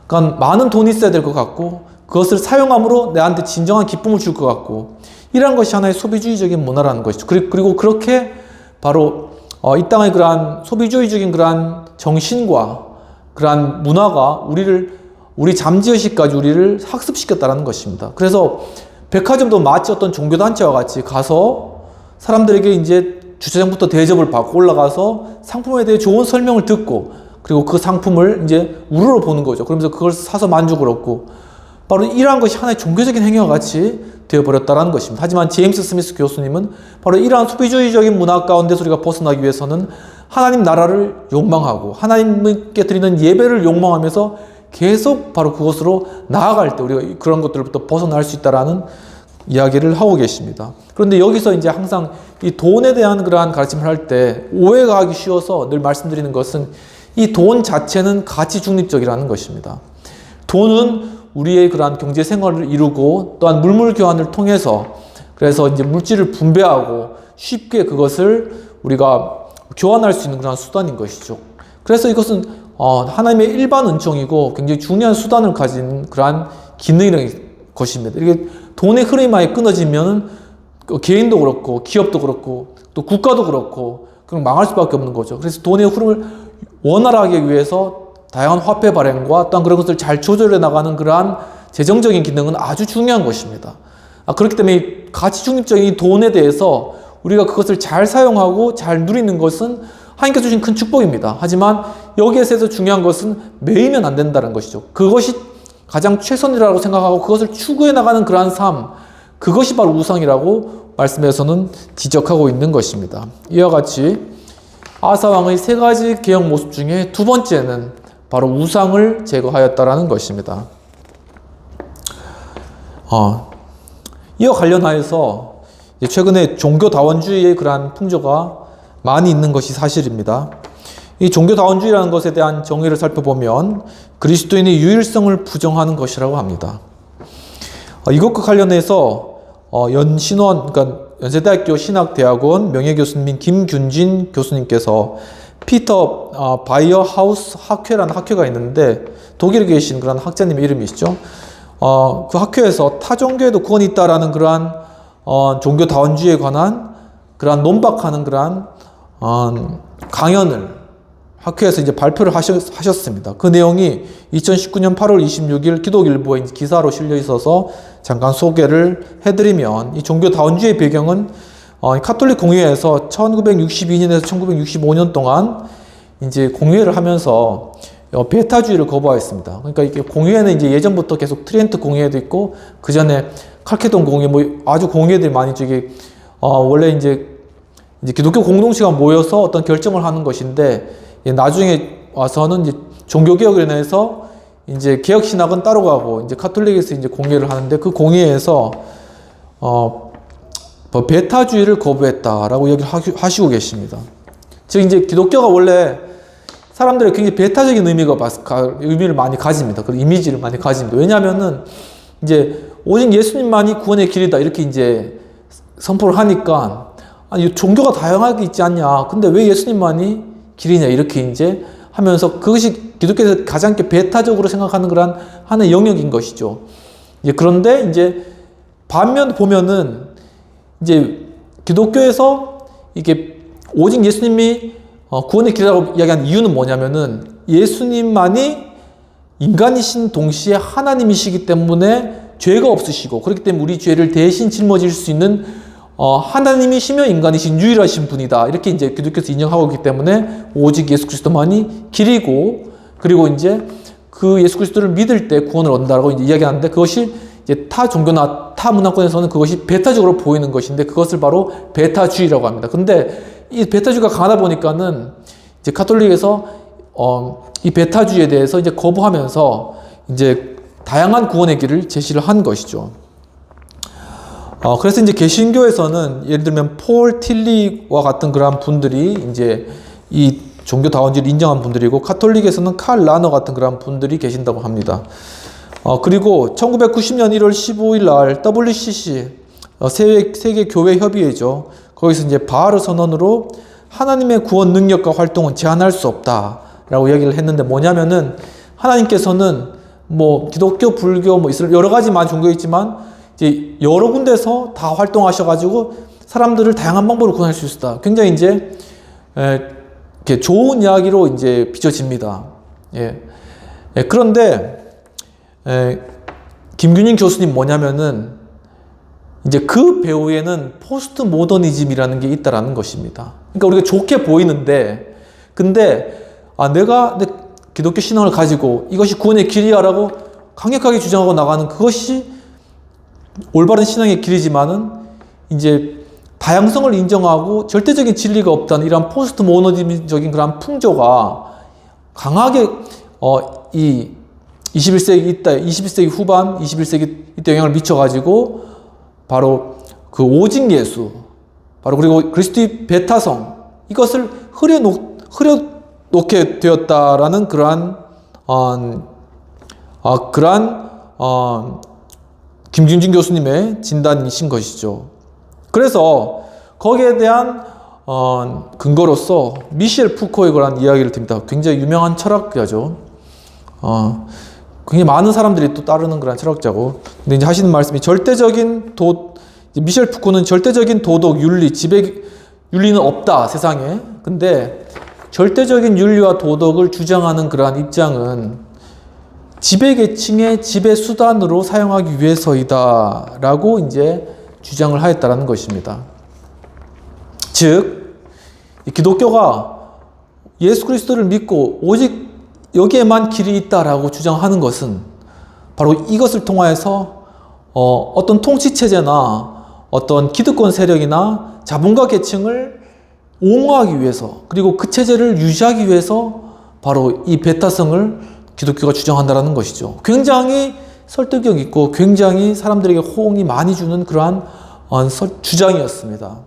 그러니까 많은 돈이 있어야 될 것 같고 그것을 사용함으로 내한테 진정한 기쁨을 줄 것 같고 이러한 것이 하나의 소비주의적인 문화라는 것이죠. 그리고 그렇게 바로 이 땅의 그러한 소비주의적인 그러한 정신과 그러한 문화가 우리 잠재의식까지 우리를 학습시켰다는 것입니다. 그래서 백화점도 마치 어떤 종교단체와 같이 가서 사람들에게 이제 주차장부터 대접을 받고 올라가서 상품에 대해 좋은 설명을 듣고 그리고 그 상품을 이제 우러러 보는 거죠. 그러면서 그걸 사서 만족을 얻고 바로 이러한 것이 하나의 종교적인 행위와 같이 되어버렸다는 것입니다. 하지만 제임스 스미스 교수님은 바로 이러한 소비주의적인 문화 가운데서 우리가 벗어나기 위해서는 하나님 나라를 욕망하고 하나님께 드리는 예배를 욕망하면서 계속 바로 그것으로 나아갈 때 우리가 그런 것들부터 벗어날 수 있다라는 이야기를 하고 계십니다. 그런데 여기서 이제 항상 이 돈에 대한 그러한 가르침을 할 때 오해가 하기 쉬워서 늘 말씀드리는 것은 이 돈 자체는 가치 중립적이라는 것입니다. 돈은 우리의 그러한 경제 생활을 이루고 또한 물물 교환을 통해서 그래서 이제 물질을 분배하고 쉽게 그것을 우리가 교환할 수 있는 그런 수단인 것이죠. 그래서 이것은 하나님의 일반 은총이고 굉장히 중요한 수단을 가진 그러한 기능이라는 것입니다. 이게 돈의 흐름이 많이 끊어지면 개인도 그렇고 기업도 그렇고 또 국가도 그렇고 그럼 망할 수밖에 없는 거죠. 그래서 돈의 흐름을 원활하게 하기 위해서 다양한 화폐 발행과 또한 그런 것을 잘 조절해 나가는 그러한 재정적인 기능은 아주 중요한 것입니다. 그렇기 때문에 가치 중립적인 돈에 대해서 우리가 그것을 잘 사용하고 잘 누리는 것은 하나님께서 주신 큰 축복입니다. 하지만 여기에서 중요한 것은 매이면 안 된다는 것이죠. 그것이 가장 최선이라고 생각하고 그것을 추구해 나가는 그러한 삶, 그것이 바로 우상이라고 말씀에서는 지적하고 있는 것입니다. 이와 같이 아사 왕의 세 가지 개혁 모습 중에 두 번째는 바로 우상을 제거하였다라는 것입니다. 이와 관련하여서 최근에 종교다원주의의 그러한 풍조가 많이 있는 것이 사실입니다. 이 종교다원주의라는 것에 대한 정의를 살펴보면 그리스도인의 유일성을 부정하는 것이라고 합니다. 이것과 관련해서 연신원, 그러니까 연세대학교 신학대학원 명예교수님인 김균진 교수님께서 피터 바이어 하우스 학회라는 학회가 있는데 독일에 계신 그런 학자님의 이름이시죠. 그 학회에서 타종교에도 구원이 있다라는 그러한 종교다원주의에 관한 그러한 논박하는 그러한 강연을 학회에서 이제 발표를 하셨습니다. 그 내용이 2019년 8월 26일 기독일보에 기사로 실려 있어서 잠깐 소개를 해드리면 이 종교다원주의의 배경은 카톨릭 공회에서 1962년에서 1965년 동안 이제 공회를 하면서 베타주의를 거부하였습니다. 그러니까 이게 공회는 이제 예전부터 계속 트리엔트 공회도 있고 그 전에 칼케돈 공회 뭐 아주 공회들이 많이 원래 이제 기독교 공동체가 모여서 어떤 결정을 하는 것인데 나중에 와서는 이제 종교개혁을 인해서 이제 개혁신학은 따로 가고 이제 카톨릭에서 이제 공회를 하는데 그 공회에서 베타주의를 거부했다라고 얘기를 하시고 계십니다. 즉 이제 기독교가 원래 사람들이 굉장히 베타적인 의미를 많이 가집니다. 그 이미지를 많이 가집니다. 왜냐하면은 이제 오직 예수님만이 구원의 길이다 이렇게 이제 선포를 하니까 아니 종교가 다양하게 있지 않냐. 근데 왜 예수님만이 길이냐 이렇게 이제 하면서 그것이 기독교에서 가장 베타적으로 생각하는 그런 하나의 영역인 것이죠. 그런데 이제 반면 보면은 이제 기독교에서 이게 오직 예수님이 구원의 길이라고 이야기하는 이유는 뭐냐면은 예수님만이 인간이신 동시에 하나님이시기 때문에 죄가 없으시고 그렇기 때문에 우리 죄를 대신 짊어질 수 있는 하나님이시며 인간이신 유일하신 분이다. 이렇게 이제 기독교에서 인정하고 있기 때문에 오직 예수 그리스도만이 길이고 그리고 이제 그 예수 그리스도를 믿을 때 구원을 얻는다라고 이제 이야기하는데 그것이 이제 타 종교나 타 문화권에서는 그것이 베타적으로 보이는 것인데 그것을 바로 베타주의라고 합니다. 근데 이 베타주의가 강하다 보니까는 이제 카톨릭에서 이 베타주의에 대해서 이제 거부하면서 이제 다양한 구원의 길을 제시를 한 것이죠. 그래서 이제 개신교에서는 예를 들면 폴 틸리와 같은 그러한 분들이 이제 이 종교다원주의를 인정한 분들이고, 카톨릭에서는 칼 라너 같은 그러한 분들이 계신다고 합니다. 그리고 1990년 1월 15일 날 WCC 세계 교회 협의회죠. 거기서 이제 바하르 선언으로 하나님의 구원 능력과 활동은 제한할 수 없다라고 얘기를 했는데, 뭐냐면은 하나님께서는 뭐 기독교, 불교, 뭐 이슬람 여러 가지 많은 종교가 있지만 이제 여러 군데서 다 활동하셔가지고 사람들을 다양한 방법으로 구원할 수 있다. 굉장히 이제 이렇게 좋은 이야기로 이제 비춰집니다. 그런데 김균인 교수님 뭐냐면은 이제 그 배후에는 포스트 모더니즘이라는 게 있다라는 것입니다. 그러니까 우리가 좋게 보이는데, 근데 내가 내 기독교 신앙을 가지고 이것이 구원의 길이야라고 강력하게 주장하고 나가는 그것이 올바른 신앙의 길이지만은 이제 다양성을 인정하고 절대적인 진리가 없다는 이러한 포스트 모더니즘적인 그런 풍조가 강하게 이 21세기 후반, 21세기 이때 영향을 미쳐가지고 바로 그 오직 예수, 바로 그리고 그리스도의 배타성, 이것을 흐려놓게 되었다라는 그러한 김균진 교수님의 진단이신 것이죠. 그래서 거기에 대한 근거로서 미셸 푸코의 그런 이야기를 듭니다. 굉장히 유명한 철학자죠. 굉장히 많은 사람들이 또 따르는 그런 철학자고, 근데 이제 하시는 말씀이 미셸 푸코는 절대적인 도덕, 윤리, 윤리는 없다, 세상에. 근데 절대적인 윤리와 도덕을 주장하는 그러한 입장은 지배계층의 지배수단으로 사용하기 위해서이다 라고 이제 주장을 하였다라는 것입니다. 즉, 기독교가 예수 그리스도를 믿고 오직 여기에만 길이 있다라고 주장하는 것은 바로 이것을 통하여서 어떤 통치체제나 어떤 기득권 세력이나 자본가 계층을 옹호하기 위해서, 그리고 그 체제를 유지하기 위해서 바로 이 배타성을 기독교가 주장한다는 것이죠. 굉장히 설득력 있고 굉장히 사람들에게 호응이 많이 주는 그러한 주장이었습니다.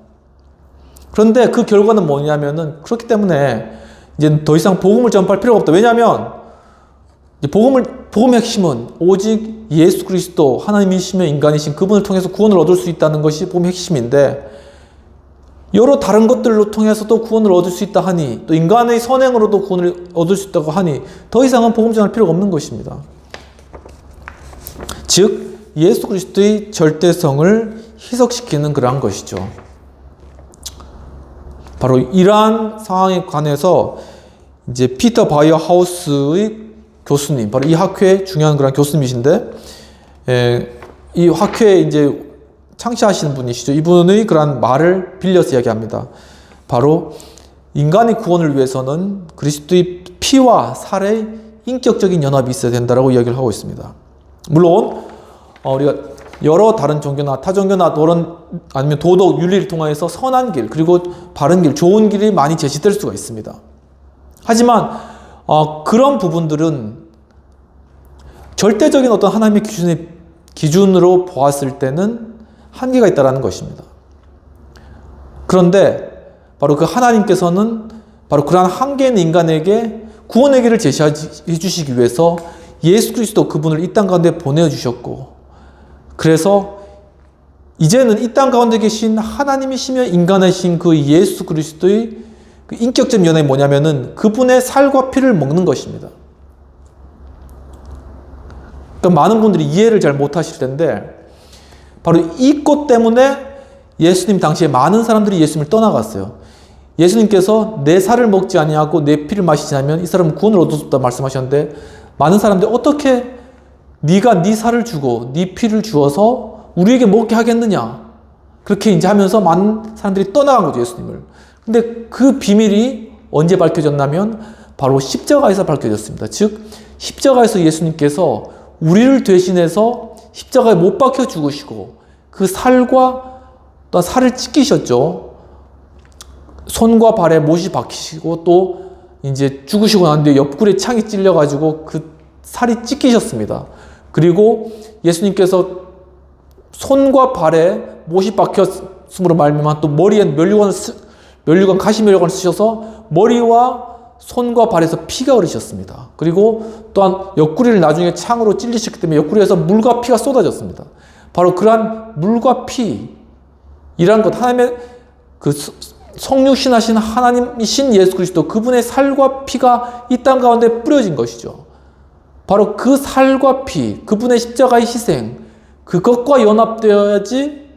그런데 그 결과는 뭐냐면은, 그렇기 때문에 이제 더 이상 복음을 전파할 필요가 없다. 왜냐하면 복음의 핵심은 오직 예수 그리스도, 하나님이시며 인간이신 그분을 통해서 구원을 얻을 수 있다는 것이 복음의 핵심인데, 여러 다른 것들로 통해서도 구원을 얻을 수 있다 하니, 또 인간의 선행으로도 구원을 얻을 수 있다고 하니 더 이상은 복음 전할 필요가 없는 것입니다. 즉 예수 그리스도의 절대성을 희석시키는 그러한 것이죠. 바로 이러한 상황에 관해서 이제 피터 바이어 하우스의 교수님, 바로 이 학회의 중요한 그런 교수님이신데, 이 학회에 이제 창시하시는 분이시죠. 이분의 그런 말을 빌려서 이야기합니다. 바로 인간의 구원을 위해서는 그리스도의 피와 살의 인격적인 연합이 있어야 된다라고 이야기를 하고 있습니다. 물론 우리가 여러 다른 종교나 타종교나 아니면 도덕, 윤리를 통해서 선한 길, 그리고 바른 길, 좋은 길이 많이 제시될 수가 있습니다. 하지만 그런 부분들은 절대적인 어떤 하나님의 기준으로 보았을 때는 한계가 있다는 것입니다. 그런데 바로 그 하나님께서는 바로 그러한 한계 있는 인간에게 구원의 길을 제시해 주시기 위해서 예수 그리스도 그분을 이 땅 가운데 보내주셨고, 그래서 이제는 이 땅 가운데 계신 하나님이시며 인간이신 그 예수 그리스도의 그 인격적 면이 뭐냐면은 그분의 살과 피를 먹는 것입니다. 그러니까 많은 분들이 이해를 잘 못하실 텐데, 바로 이 것 때문에 예수님 당시에 많은 사람들이 예수님을 떠나갔어요. 예수님께서 내 살을 먹지 아니하고 내 피를 마시지 않으면 이 사람은 구원을 얻을 수 없다 말씀하셨는데, 많은 사람들이 어떻게 네가 네 살을 주고 네 피를 주어서 우리에게 먹게 하겠느냐, 그렇게 이제 하면서 많은 사람들이 떠나간 거죠, 예수님을. 근데 그 비밀이 언제 밝혀졌냐면 바로 십자가에서 밝혀졌습니다. 즉 십자가에서 예수님께서 우리를 대신해서 십자가에 못 박혀 죽으시고 그 살과 또 살을 찢기셨죠. 손과 발에 못이 박히시고 또 이제 죽으시고 난 뒤에 옆구리에 창이 찔려가지고 그 살이 찢기셨습니다. 그리고 예수님께서 손과 발에 못이 박혔으므로 말미암아 또 머리에 면류관 가시면류관을 쓰셔서 머리와 손과 발에서 피가 흐르셨습니다. 그리고 또한 옆구리를 나중에 창으로 찔리셨기 때문에 옆구리에서 물과 피가 쏟아졌습니다. 바로 그러한 물과 피이란 것, 하나님의 그 성육신하신 하나님이신 예수 그리스도, 그분의 살과 피가 이 땅 가운데 뿌려진 것이죠. 바로 그 살과 피, 그분의 십자가의 희생, 그것과 연합되어야지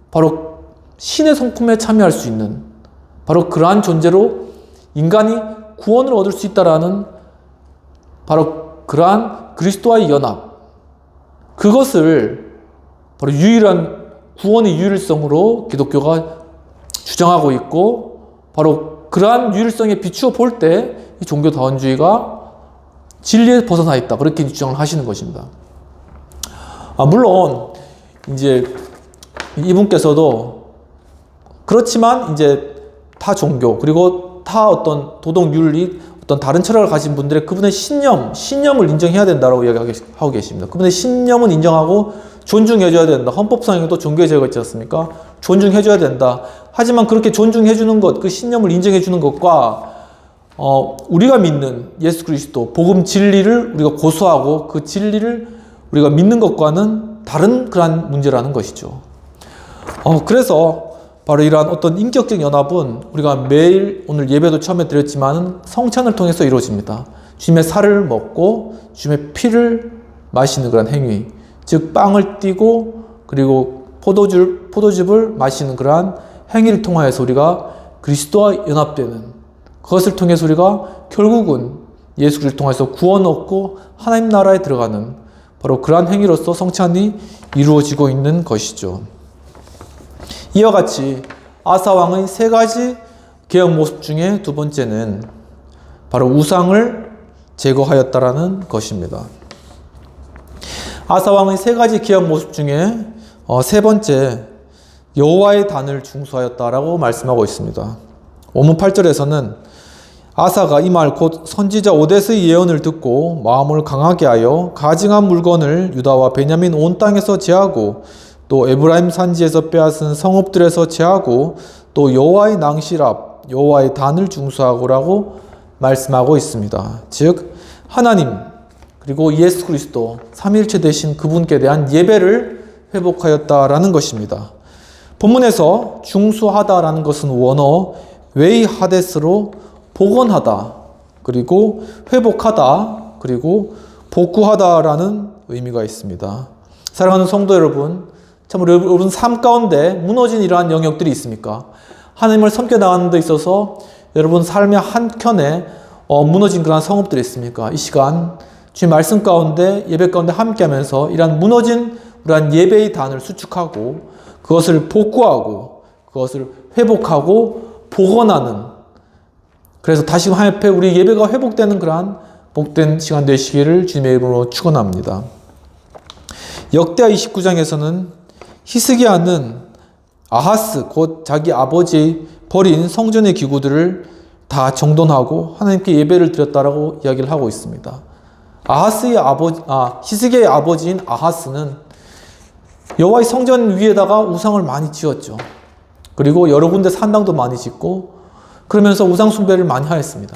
바로 신의 성품에 참여할 수 있는, 바로 그러한 존재로 인간이 구원을 얻을 수 있다라는, 바로 그러한 그리스도와의 연합, 그것을 바로 유일한 구원의 유일성으로 기독교가 주장하고 있고, 바로 그러한 유일성에 비추어 볼 때 이 종교다원주의가 진리에 벗어나 있다, 그렇게 주장을 하시는 것입니다. 물론 이제 이분께서도 그렇지만 이제 타 종교, 그리고 타 어떤 도덕 윤리, 어떤 다른 철학을 가진 분들의 그분의 신념을 인정해야 된다고 이야기하고 계십니다. 그분의 신념은 인정하고 존중해줘야 된다. 헌법상에도 종교의 제도가 있지 않습니까? 존중해줘야 된다. 하지만 그렇게 존중해주는 것, 그 신념을 인정해주는 것과 우리가 믿는 예수 그리스도, 복음 진리를 우리가 고수하고 그 진리를 우리가 믿는 것과는 다른 그러한 문제라는 것이죠. 그래서 바로 이러한 어떤 인격적 연합은 우리가 매일, 오늘 예배도 처음에 드렸지만 성찬을 통해서 이루어집니다. 주님의 살을 먹고 주님의 피를 마시는 그런 행위, 즉 빵을 띠고 그리고 포도즙을 마시는 그러한 행위를 통하여서 우리가 그리스도와 연합되는, 그것을 통해서 우리가 결국은 예수 그리스도를 통해서 구원 얻고 하나님 나라에 들어가는 바로 그러한 행위로서 성찬이 이루어지고 있는 것이죠. 이와 같이 아사왕의 세 가지 개혁 모습 중에 두 번째는 바로 우상을 제거하였다라는 것입니다. 아사왕의 세 가지 개혁 모습 중에 세 번째, 여호와의 단을 중수하였다라고 말씀하고 있습니다. 오문 8절에서는 아사가 이 말 곧 선지자 오뎃의 예언을 듣고 마음을 강하게 하여 가증한 물건을 유다와 베냐민 온 땅에서 제하고 또 에브라임 산지에서 빼앗은 성읍들에서 제하고 또 여호와의 낭실 앞 여호와의 단을 중수하고라고 말씀하고 있습니다. 즉 하나님 그리고 예수 그리스도 삼위일체 되신 그분께 대한 예배를 회복하였다라는 것입니다. 본문에서 중수하다라는 것은 원어 웨이 하데스로 복원하다, 그리고 회복하다, 그리고 복구하다라는 의미가 있습니다. 사랑하는 성도 여러분, 참 여러분 삶 가운데 무너진 이러한 영역들이 있습니까? 하나님을 섬겨나가는 데 있어서 여러분 삶의 한켠에 무너진 그러한 성읍들이 있습니까? 이 시간 주님 말씀 가운데, 예배 가운데 함께하면서 이러한 무너진 이러한 예배의 단을 수축하고 그것을 복구하고 그것을 회복하고 복원하는, 그래서 다시금 하나님 앞에 우리 예배가 회복되는 그러한 복된 시간 되시기를 주님의 이름으로 축원합니다. 역대하 29장에서는 히스기야는 아하스 곧 자기 아버지 버린 성전의 기구들을 다 정돈하고 하나님께 예배를 드렸다라고 이야기를 하고 있습니다. 히스기야의 아버지인 아하스는 여호와의 성전 위에다가 우상을 많이 지었죠. 그리고 여러 군데 산당도 많이 짓고 그러면서 우상 숭배를 많이 하였습니다.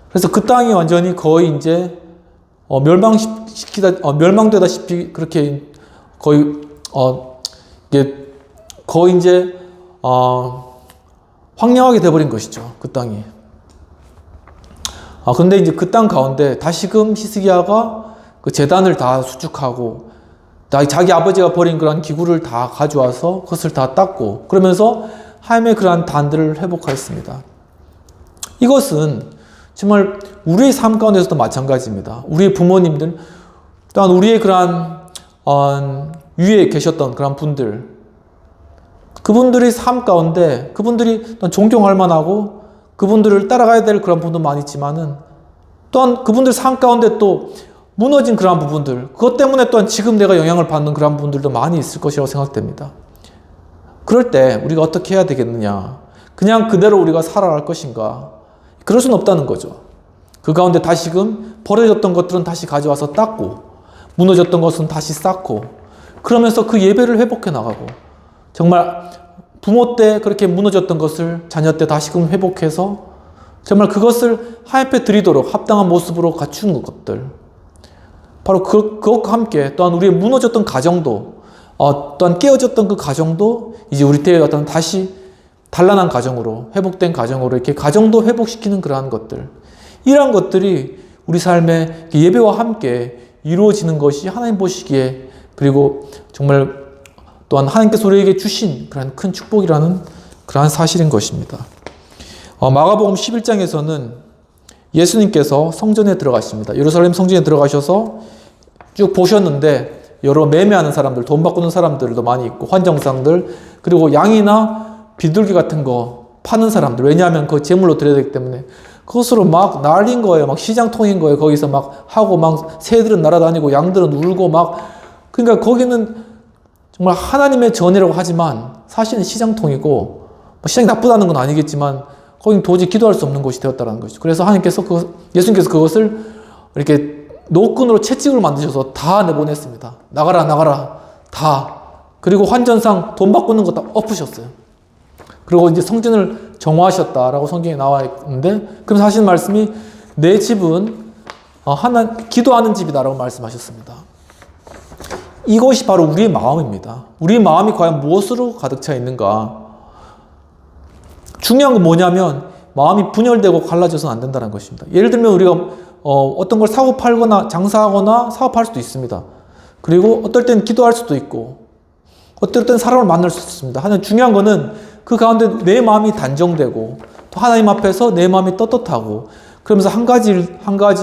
그래서 그 땅이 완전히 거의 이제 멸망되다시피 그렇게 거의 거의 이제 황량하게 돼버린 것이죠. 그 땅이. 근데 이제 그 땅 가운데 다시금 히스기야가 그 제단을 다 수축하고 자기 아버지가 버린 그런 기구를 다 가져와서 그것을 다 닦고 그러면서 하나님의 그러한 단들을 회복하였습니다. 이것은 정말 우리의 삶 가운데서도 마찬가지입니다. 우리의 부모님들, 또한 우리의 그러한 위에 계셨던 그런 분들, 그분들의 삶 가운데 그분들이 존경할 만하고 그분들을 따라가야 될 그런 부분도 많이 있지만은 또한 그분들 삶 가운데 또 무너진 그러한 부분들, 그것 때문에 또한 지금 내가 영향을 받는 그러한 부분들도 많이 있을 것이라고 생각됩니다. 그럴 때 우리가 어떻게 해야 되겠느냐? 그냥 그대로 우리가 살아갈 것인가? 그럴 수는 없다는 거죠. 그 가운데 다시금 버려졌던 것들은 다시 가져와서 닦고 무너졌던 것은 다시 쌓고 그러면서 그 예배를 회복해 나가고, 정말 부모 때 그렇게 무너졌던 것을 자녀 때 다시금 회복해서 정말 그것을 하나님 앞에 드리도록 합당한 모습으로 갖춘 것들, 바로 그것과 함께 또한 우리의 무너졌던 가정도, 또한 깨어졌던 그 가정도 이제 우리 때의 어떤 다시 단란한 가정으로, 회복된 가정으로 이렇게 가정도 회복시키는 그러한 것들, 이러한 것들이 우리 삶의 예배와 함께 이루어지는 것이 하나님 보시기에, 그리고 정말 또한 하나님께서 우리에게 주신 그런 큰 축복이라는 그러한 사실인 것입니다. 마가복음 11장에서는 예수님께서 성전에 들어가십니다. 예루살렘 성전에 들어가셔서 쭉 보셨는데 여러 매매하는 사람들, 돈 바꾸는 사람들도 많이 있고, 환정상들, 그리고 양이나 비둘기 같은 거 파는 사람들, 왜냐하면 그 제물로 드려야 되기 때문에 그것으로 막 난리인 거예요. 막 시장통인 거예요. 거기서 막 하고, 막 새들은 날아다니고 양들은 울고 막, 그러니까 거기는 정말 하나님의 전이라고 하지만 사실은 시장통이고, 시장이 나쁘다는 건 아니겠지만 거기는 도저히 기도할 수 없는 곳이 되었다는 것이죠. 그래서 예수님께서 그것을 이렇게 노끈으로 채찍을 만드셔서 다 내보냈습니다. 나가라, 나가라, 다. 그리고 환전상 돈 바꾸는 거 다 엎으셨어요. 그리고 이제 성전을 정화하셨다라고 성경에 나와 있는데, 그럼 하신 말씀이 내 집은 기도하는 집이다라고 말씀하셨습니다. 이것이 바로 우리의 마음입니다. 우리의 마음이 과연 무엇으로 가득 차 있는가? 중요한 건 뭐냐면 마음이 분열되고 갈라져서는 안 된다는 것입니다. 예를 들면 우리가 어떤 걸 사고 팔거나 장사하거나 사업할 수도 있습니다. 그리고 어떨 땐 기도할 수도 있고, 어떨 땐 사람을 만날 수 있습니다. 하지만 중요한 거는 그 가운데 내 마음이 단정되고, 또 하나님 앞에서 내 마음이 떳떳하고, 그러면서 한 가지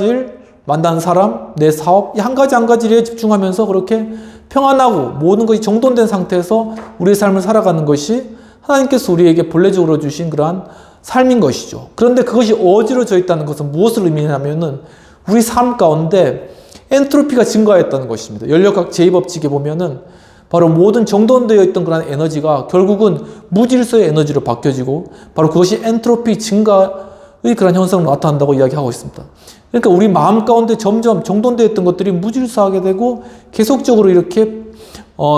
일 만나는 사람, 내 사업, 이 한 가지 일에 집중하면서 그렇게 평안하고 모든 것이 정돈된 상태에서 우리의 삶을 살아가는 것이 하나님께서 우리에게 본래적으로 주신 그러한 삶인 것이죠. 그런데 그것이 어지러져 있다는 것은 무엇을 의미하냐면은 우리 삶 가운데 엔트로피가 증가했다는 것입니다. 연력학 제2법칙에 보면은 바로 모든 정돈되어 있던 그런 에너지가 결국은 무질서의 에너지로 바뀌어지고, 바로 그것이 엔트로피 증가의 그런 현상을 나타난다고 이야기하고 있습니다. 그러니까 우리 마음 가운데 점점 정돈되어 있던 것들이 무질서하게 되고 계속적으로 이렇게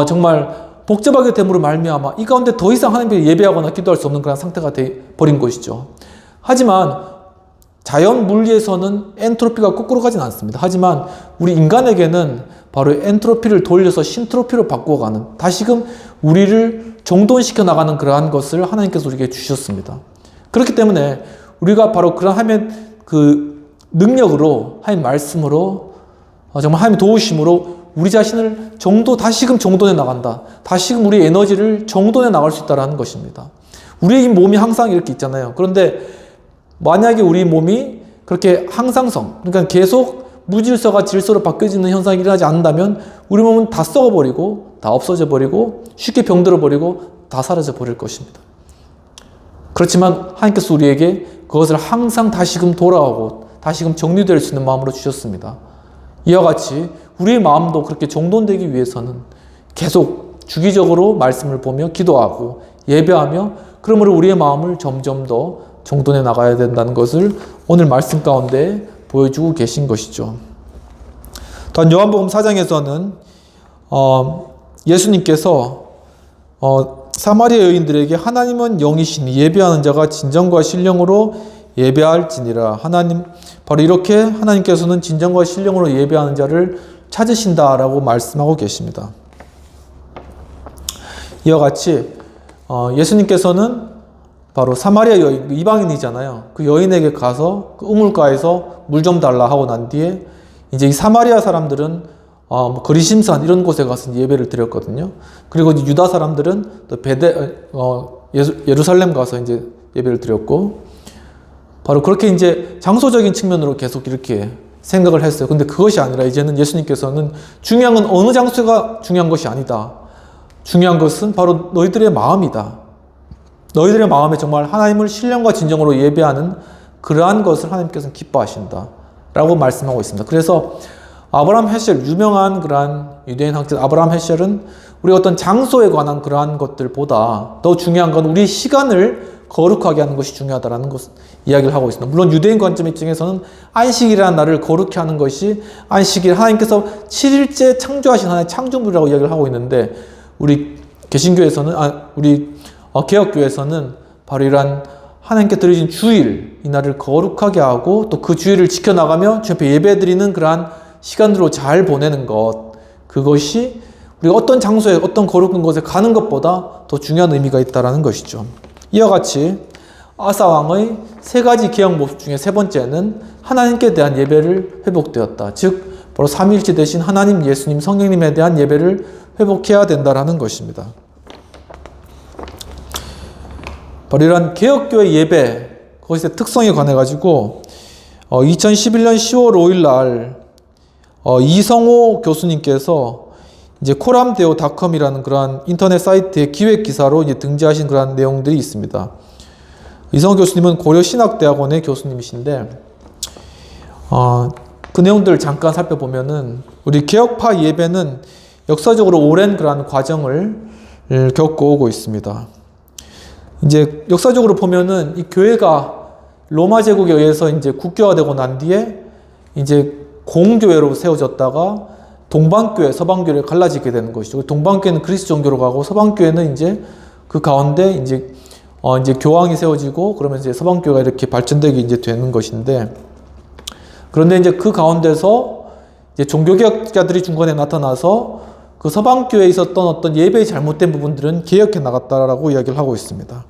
정말 복잡하게 됨으로 말미암아 이 가운데 더 이상 하나님께 예배하거나 기도할 수 없는 그런 상태가 되어버린 것이죠. 하지만 자연 물리에서는 엔트로피가 거꾸로 가진 않습니다. 하지만 우리 인간에게는 바로 엔트로피를 돌려서 신트로피로 바꾸어가는, 다시금 우리를 정돈시켜 나가는 그러한 것을 하나님께서 우리에게 주셨습니다. 그렇기 때문에 우리가 바로 그런 하나님의 그 능력으로, 하나님 말씀으로, 정말 하나님 도우심으로 우리 자신을 다시금 정돈해 나간다. 다시금 우리 에너지를 정돈해 나갈 수 있다는 것입니다. 우리의 이 몸이 항상 이렇게 있잖아요. 그런데 만약에 우리 몸이 그렇게 항상성, 그러니까 계속 무질서가 질서로 바뀌어지는 현상이 일어나지 않는다면 우리 몸은 다 썩어버리고, 다 없어져 버리고, 쉽게 병들어버리고, 다 사라져 버릴 것입니다. 그렇지만 하나님께서 우리에게 그것을 항상 다시금 돌아오고 다시금 정리될 수 있는 마음으로 주셨습니다. 이와 같이 우리의 마음도 그렇게 정돈되기 위해서는 계속 주기적으로 말씀을 보며 기도하고 예배하며, 그러므로 우리의 마음을 점점 더 정돈해 나가야 된다는 것을 오늘 말씀 가운데 보여주고 계신 것이죠. 또한 요한복음 4장에서는 예수님께서 사마리아 여인들에게 하나님은 영이시니 예배하는 자가 진정과 신령으로 예배할지니라. 바로 이렇게 하나님께서는 진정과 신령으로 예배하는 자를 찾으신다라고 말씀하고 계십니다. 이와 같이 예수님께서는 바로 사마리아 여인, 이방인이잖아요. 그 여인에게 가서 그 우물가에서 물 좀 달라 하고 난 뒤에 이제 이 사마리아 사람들은 거리심산 이런 곳에 가서 예배를 드렸거든요. 그리고 유다 사람들은 또 예루살렘 가서 이제 예배를 드렸고, 바로 그렇게 이제 장소적인 측면으로 계속 이렇게 생각을 했어요. 근데 그것이 아니라 이제는 예수님께서는 중요한 건 어느 장소가 중요한 것이 아니다. 중요한 것은 바로 너희들의 마음이다. 너희들의 마음에 정말 하나님을 신령과 진정으로 예배하는 그러한 것을 하나님께서는 기뻐하신다 라고 말씀하고 있습니다. 그래서 아브라함 헤셜, 유명한 그러한 유대인 학자 아브라함 헤셜은 우리 어떤 장소에 관한 그러한 것들보다 더 중요한 건 우리 시간을 거룩하게 하는 것이 중요하다라는 것 이야기를 하고 있습니다. 물론 유대인 관점 입장에서는 안식이라는 날을 거룩히 하는 것이 안식일 하나님께서 7일째 창조하신 하나의 창조물이라고 이야기를 하고 있는데 우리 개신교에서는 우리 개혁교에서는 바로 이러한 하나님께 드려진 주일 이 날을 거룩하게 하고 또 그 주일을 지켜나가며 주 앞에 예배드리는 그러한 시간으로 잘 보내는 것 그것이 우리가 어떤 장소에 어떤 거룩한 곳에 가는 것보다 더 중요한 의미가 있다는 것이죠. 이와 같이 아사 왕의 세 가지 개혁 모습 중에 세 번째는 하나님께 대한 예배를 회복되었다. 즉 바로 삼위일체 되신 하나님, 예수님, 성령님에 대한 예배를 회복해야 된다라는 것입니다. 바로 이런 개혁교회 예배 그것의 특성에 관해 가지고 2011년 10월 5일 날 이성호 교수님께서 이제 코람데오닷컴이라는 그러한 인터넷 사이트의 기획 기사로 이제 등재하신 그러한 내용들이 있습니다. 이성호 교수님은 고려신학대학원의 교수님이신데 그 내용들을 잠깐 살펴보면은 우리 개혁파 예배는 역사적으로 오랜 그러한 과정을 겪고 오고 있습니다. 이제 역사적으로 보면은 이 교회가 로마 제국에 의해서 이제 국교화되고 난 뒤에 이제 공교회로 세워졌다가 동방교회, 서방교회를 갈라지게 되는 것이죠. 동방교회는 그리스 종교로 가고 서방교회는 이제 그 가운데 이제 교황이 세워지고 그러면서 이제 서방교회가 이렇게 발전되게 이제 되는 것인데 그런데 이제 그 가운데서 이제 종교개혁자들이 중간에 나타나서 그 서방교회에 있었던 어떤 예배의 잘못된 부분들은 개혁해 나갔다라고 이야기를 하고 있습니다.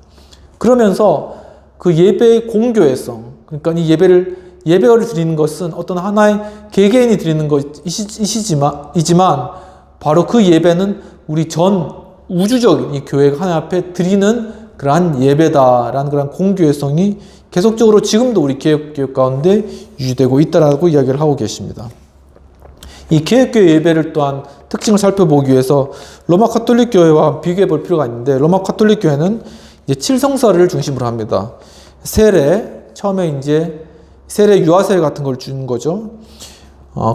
그러면서 그 예배의 공교회성, 그러니까 이 예배를 드리는 것은 어떤 하나의 개개인이 드리는 것이지만 바로 그 예배는 우리 전 우주적인 이 교회가 하나님 앞에 드리는 그러한 예배다라는 그런 공교회성이 계속적으로 지금도 우리 개혁교회 가운데 유지되고 있다라고 이야기를 하고 계십니다. 이 개혁교회 예배를 또한 특징을 살펴보기 위해서 로마 가톨릭 교회와 비교해 볼 필요가 있는데 로마 가톨릭 교회는 이제 칠성사를 중심으로 합니다. 세례, 처음에 이제 세례 유아세례 같은 걸 주는 거죠.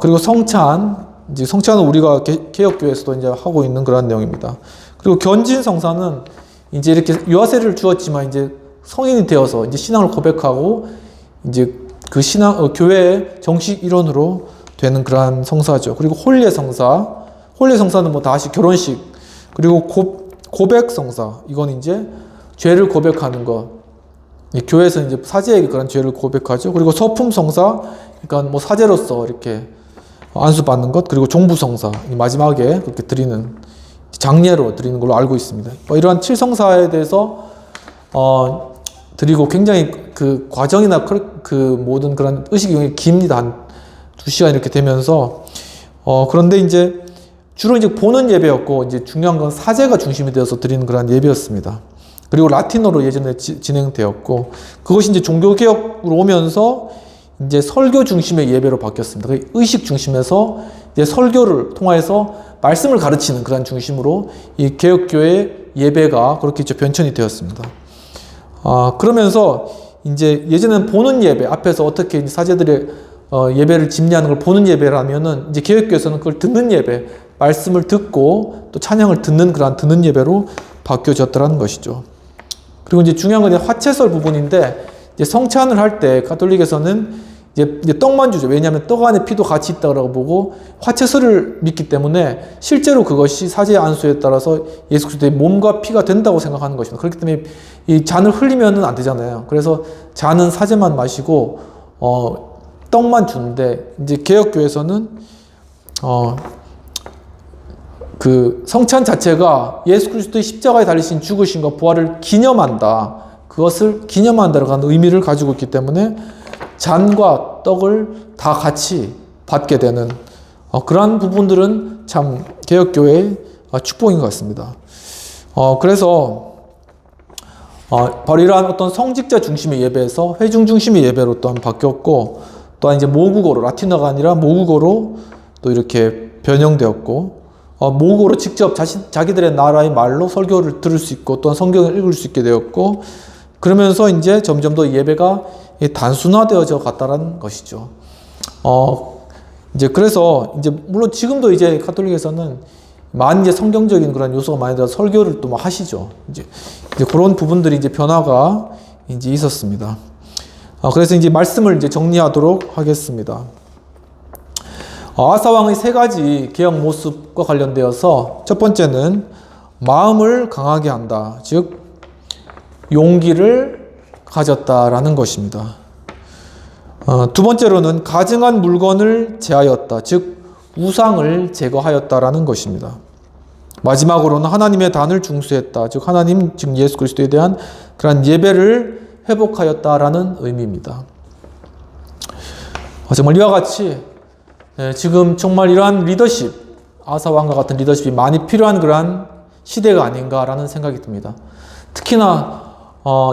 그리고 성찬, 이제 성찬은 우리가 개혁교회에서도 이제 하고 있는 그런 내용입니다. 그리고 견진성사는 이제 이렇게 유아세례를 주었지만 이제 성인이 되어서 이제 신앙을 고백하고 이제 그 교회의 정식 일원으로 되는 그러한 성사죠. 그리고 홀례성사는 뭐 다시 결혼식, 그리고 고백성사, 이건 이제 죄를 고백하는 것. 교회에서 이제 사제에게 그런 죄를 고백하죠. 그리고 서품성사, 그러니까 뭐 사제로서 이렇게 안수받는 것, 그리고 종부성사, 마지막에 그렇게 드리는 장례로 드리는 걸로 알고 있습니다. 이러한 칠성사에 대해서 드리고 굉장히 그 과정이나 그 모든 그런 의식이 깁니다. 한 2시간 이렇게 되면서 그런데 이제 주로 이제 보는 예배였고 이제 중요한 건 사제가 중심이 되어서 드리는 그런 예배였습니다. 그리고 라틴어로 예전에 진행되었고 그것이 이제 종교개혁으로 오면서 이제 설교 중심의 예배로 바뀌었습니다. 의식 중심에서 이제 설교를 통해서 말씀을 가르치는 그런 중심으로 이 개혁교회 예배가 그렇게 이제 변천이 되었습니다. 그러면서 이제 예전에는 보는 예배 앞에서 어떻게 사제들의 예배를 집례하는 걸 보는 예배라면은 이제 개혁교회에서는 그걸 듣는 예배, 말씀을 듣고 또 찬양을 듣는 그런 듣는 예배로 바뀌어졌더라는 것이죠. 그리고 이제 중요한 건 이제 화채설 부분인데 이제 성찬을 할 때 가톨릭에서는 이제 떡만 주죠. 왜냐하면 떡 안에 피도 같이 있다고 보고 화채설을 믿기 때문에 실제로 그것이 사제의 안수에 따라서 예수 그리스도의 몸과 피가 된다고 생각하는 것입니다. 그렇기 때문에 이 잔을 흘리면은 안 되잖아요. 그래서 잔은 사제만 마시고 떡만 주는데 이제 개혁교회에서는 그 성찬 자체가 예수 그리스도의 십자가에 달리신 죽으심과 부활을 기념한다. 그것을 기념한다라고 하는 의미를 가지고 있기 때문에 잔과 떡을 다 같이 받게 되는 그러한 부분들은 참 개혁교회의 축복인 것 같습니다. 그래서 바로 이러한 어떤 성직자 중심의 예배에서 회중 중심의 예배로 또한 바뀌었고 또한 이제 모국어로 라틴어가 아니라 모국어로 또 이렇게 변형되었고 모국어로 직접 자기들의 나라의 말로 설교를 들을 수 있고 또한 성경을 읽을 수 있게 되었고 그러면서 이제 점점 더 예배가 단순화되어져 갔다는 것이죠. 이제 그래서 이제 물론 지금도 이제 가톨릭에서는 많은 이제 성경적인 그런 요소가 많이 들어서 설교를 또 막 하시죠. 이제 이제 그런 부분들이 이제 변화가 이제 있었습니다. 그래서 이제 말씀을 이제 정리하도록 하겠습니다. 아사 왕의 세 가지 개혁 모습과 관련되어서 첫 번째는 마음을 강하게 한다. 즉, 용기를 가졌다라는 것입니다. 두 번째로는 가증한 물건을 제하였다. 즉, 우상을 제거하였다라는 것입니다. 마지막으로는 하나님의 단을 중수했다. 즉, 하나님, 즉 예수 그리스도에 대한 그런 예배를 회복하였다라는 의미입니다. 정말 이와 같이 지금 정말 이러한 리더십, 아사 왕과 같은 리더십이 많이 필요한 그러한 시대가 아닌가라는 생각이 듭니다. 특히나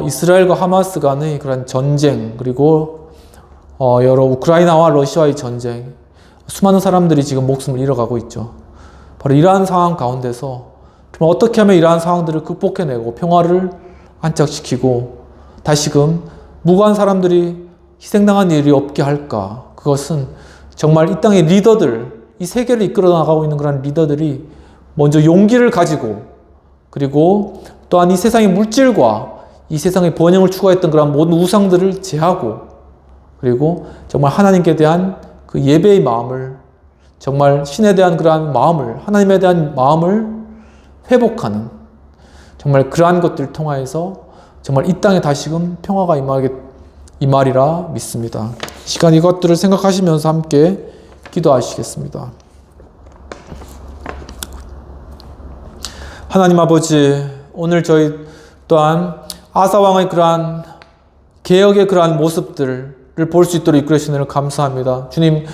이스라엘과 하마스 간의 그런 전쟁, 그리고 여러 우크라이나와 러시아의 전쟁, 수많은 사람들이 지금 목숨을 잃어가고 있죠. 바로 이러한 상황 가운데서 정말 어떻게 하면 이러한 상황들을 극복해내고 평화를 안착시키고 다시금 무고한 사람들이 희생당한 일이 없게 할까? 그것은 정말 이 땅의 리더들, 이 세계를 이끌어 나가고 있는 그런 리더들이 먼저 용기를 가지고, 그리고 또한 이 세상의 물질과 이 세상의 번영을 추구했던 그런 모든 우상들을 제하고, 그리고 정말 하나님께 대한 그 예배의 마음을, 정말 신에 대한 그러한 마음을, 하나님에 대한 마음을 회복하는, 정말 그러한 것들을 통하여서 정말 이 땅에 다시금 평화가 임하리라 믿습니다. 시간 이것들을 생각하시면서 함께 기도하시겠습니다. 하나님 아버지, 오늘 저희 또한 아사 왕의 그러한 개혁의 그러한 모습들을 볼 수 있도록 이끌어 주시는 걸 감사합니다. 주님,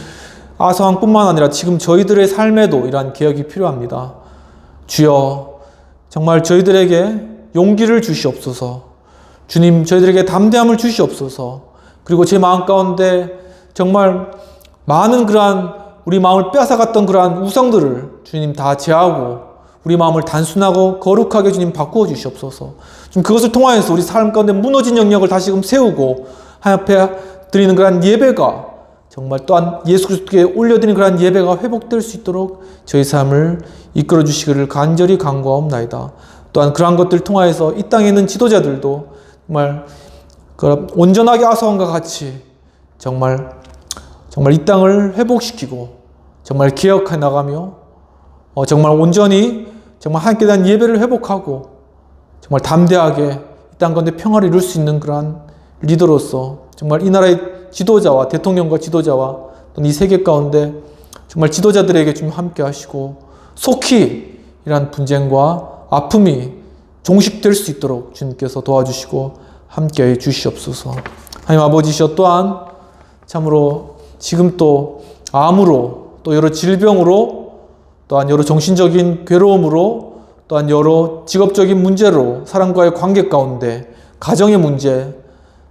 아사 왕뿐만 아니라 지금 저희들의 삶에도 이러한 개혁이 필요합니다. 주여, 정말 저희들에게 용기를 주시옵소서. 주님, 저희들에게 담대함을 주시옵소서. 그리고 제 마음 가운데 정말 많은 그러한 우리 마음을 빼앗아갔던 그러한 우상들을 주님 다 제하고 우리 마음을 단순하고 거룩하게 주님 바꾸어 주시옵소서. 좀 그것을 통하여서 우리 삶 가운데 무너진 영역을 다시금 세우고 하나님 앞에 드리는 그러한 예배가 정말 또한 예수 그리스도께 올려드리는 그러한 예배가 회복될 수 있도록 저희 삶을 이끌어 주시기를 간절히 간구하옵나이다. 또한 그러한 것들을 통하여서 이 땅에 있는 지도자들도 정말 온전하게 아사왕과 같이 정말 이 땅을 회복시키고 정말 개혁해 나가며 정말 온전히 정말 하나님께 대한 예배를 회복하고 정말 담대하게 이 땅 가운데 평화를 이룰 수 있는 그러한 리더로서 정말 이 나라의 지도자와 대통령과 지도자와 이 세계 가운데 정말 지도자들에게 좀 함께 하시고 속히 이러한 분쟁과 아픔이 종식될 수 있도록 주님께서 도와주시고 함께해 주시옵소서. 하나님 아버지시여, 또한 참으로 지금 또 암으로, 또 여러 질병으로, 또한 여러 정신적인 괴로움으로, 또한 여러 직업적인 문제로 사람과의 관계 가운데 가정의 문제,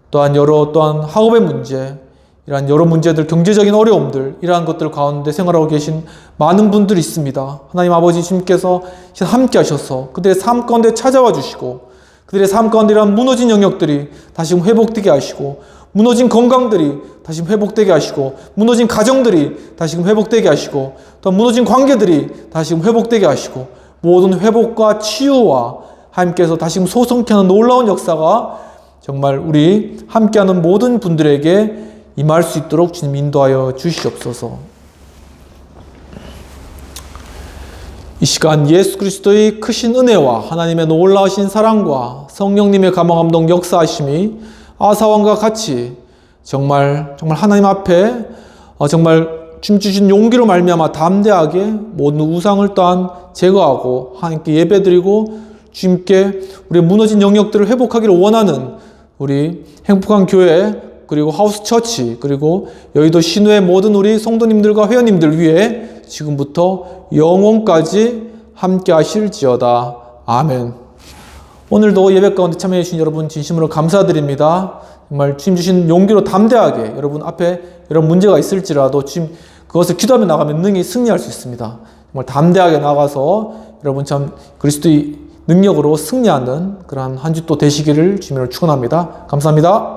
또한 학업의 문제, 이러한 여러 문제들, 경제적인 어려움들, 이러한 것들 가운데 생활하고 계신 많은 분들이 있습니다. 하나님 아버지, 주님께서 함께 하셔서 그들의 삶 가운데 찾아와 주시고 그들의 삶 가운데 이러한 무너진 영역들이 다시 회복되게 하시고, 무너진 건강들이 다시 회복되게 하시고, 무너진 가정들이 다시 회복되게 하시고, 또 무너진 관계들이 다시 회복되게 하시고, 모든 회복과 치유와 하나님께서 다시 소성케 하는 놀라운 역사가 정말 우리 함께하는 모든 분들에게 임할 수 있도록 주님 인도하여 주시옵소서. 이 시간 예수 그리스도의 크신 은혜와 하나님의 놀라우신 사랑과 성령님의 감화감동 역사하심이 아사왕과 같이 정말 하나님 앞에 정말 주님 주신 용기로 말미암아 담대하게 모든 우상을 또한 제거하고 하나님께 예배드리고 주님께 우리의 무너진 영역들을 회복하기를 원하는 우리 행복한 교회, 그리고 하우스 처치, 그리고 여의도 신우의 모든 우리 성도님들과 회원님들 위해 지금부터 영원까지 함께 하실지어다. 아멘. 오늘도 예배 가운데 참여해 주신 여러분 진심으로 감사드립니다. 정말 주님 주신 용기로 담대하게 여러분 앞에 이런 문제가 있을지라도 주님 그것을 기도하며 나가면 능히 승리할 수 있습니다. 정말 담대하게 나가서 여러분 참 그리스도의 능력으로 승리하는 그러한 한 주 또 되시기를 주님으로 축원합니다. 감사합니다.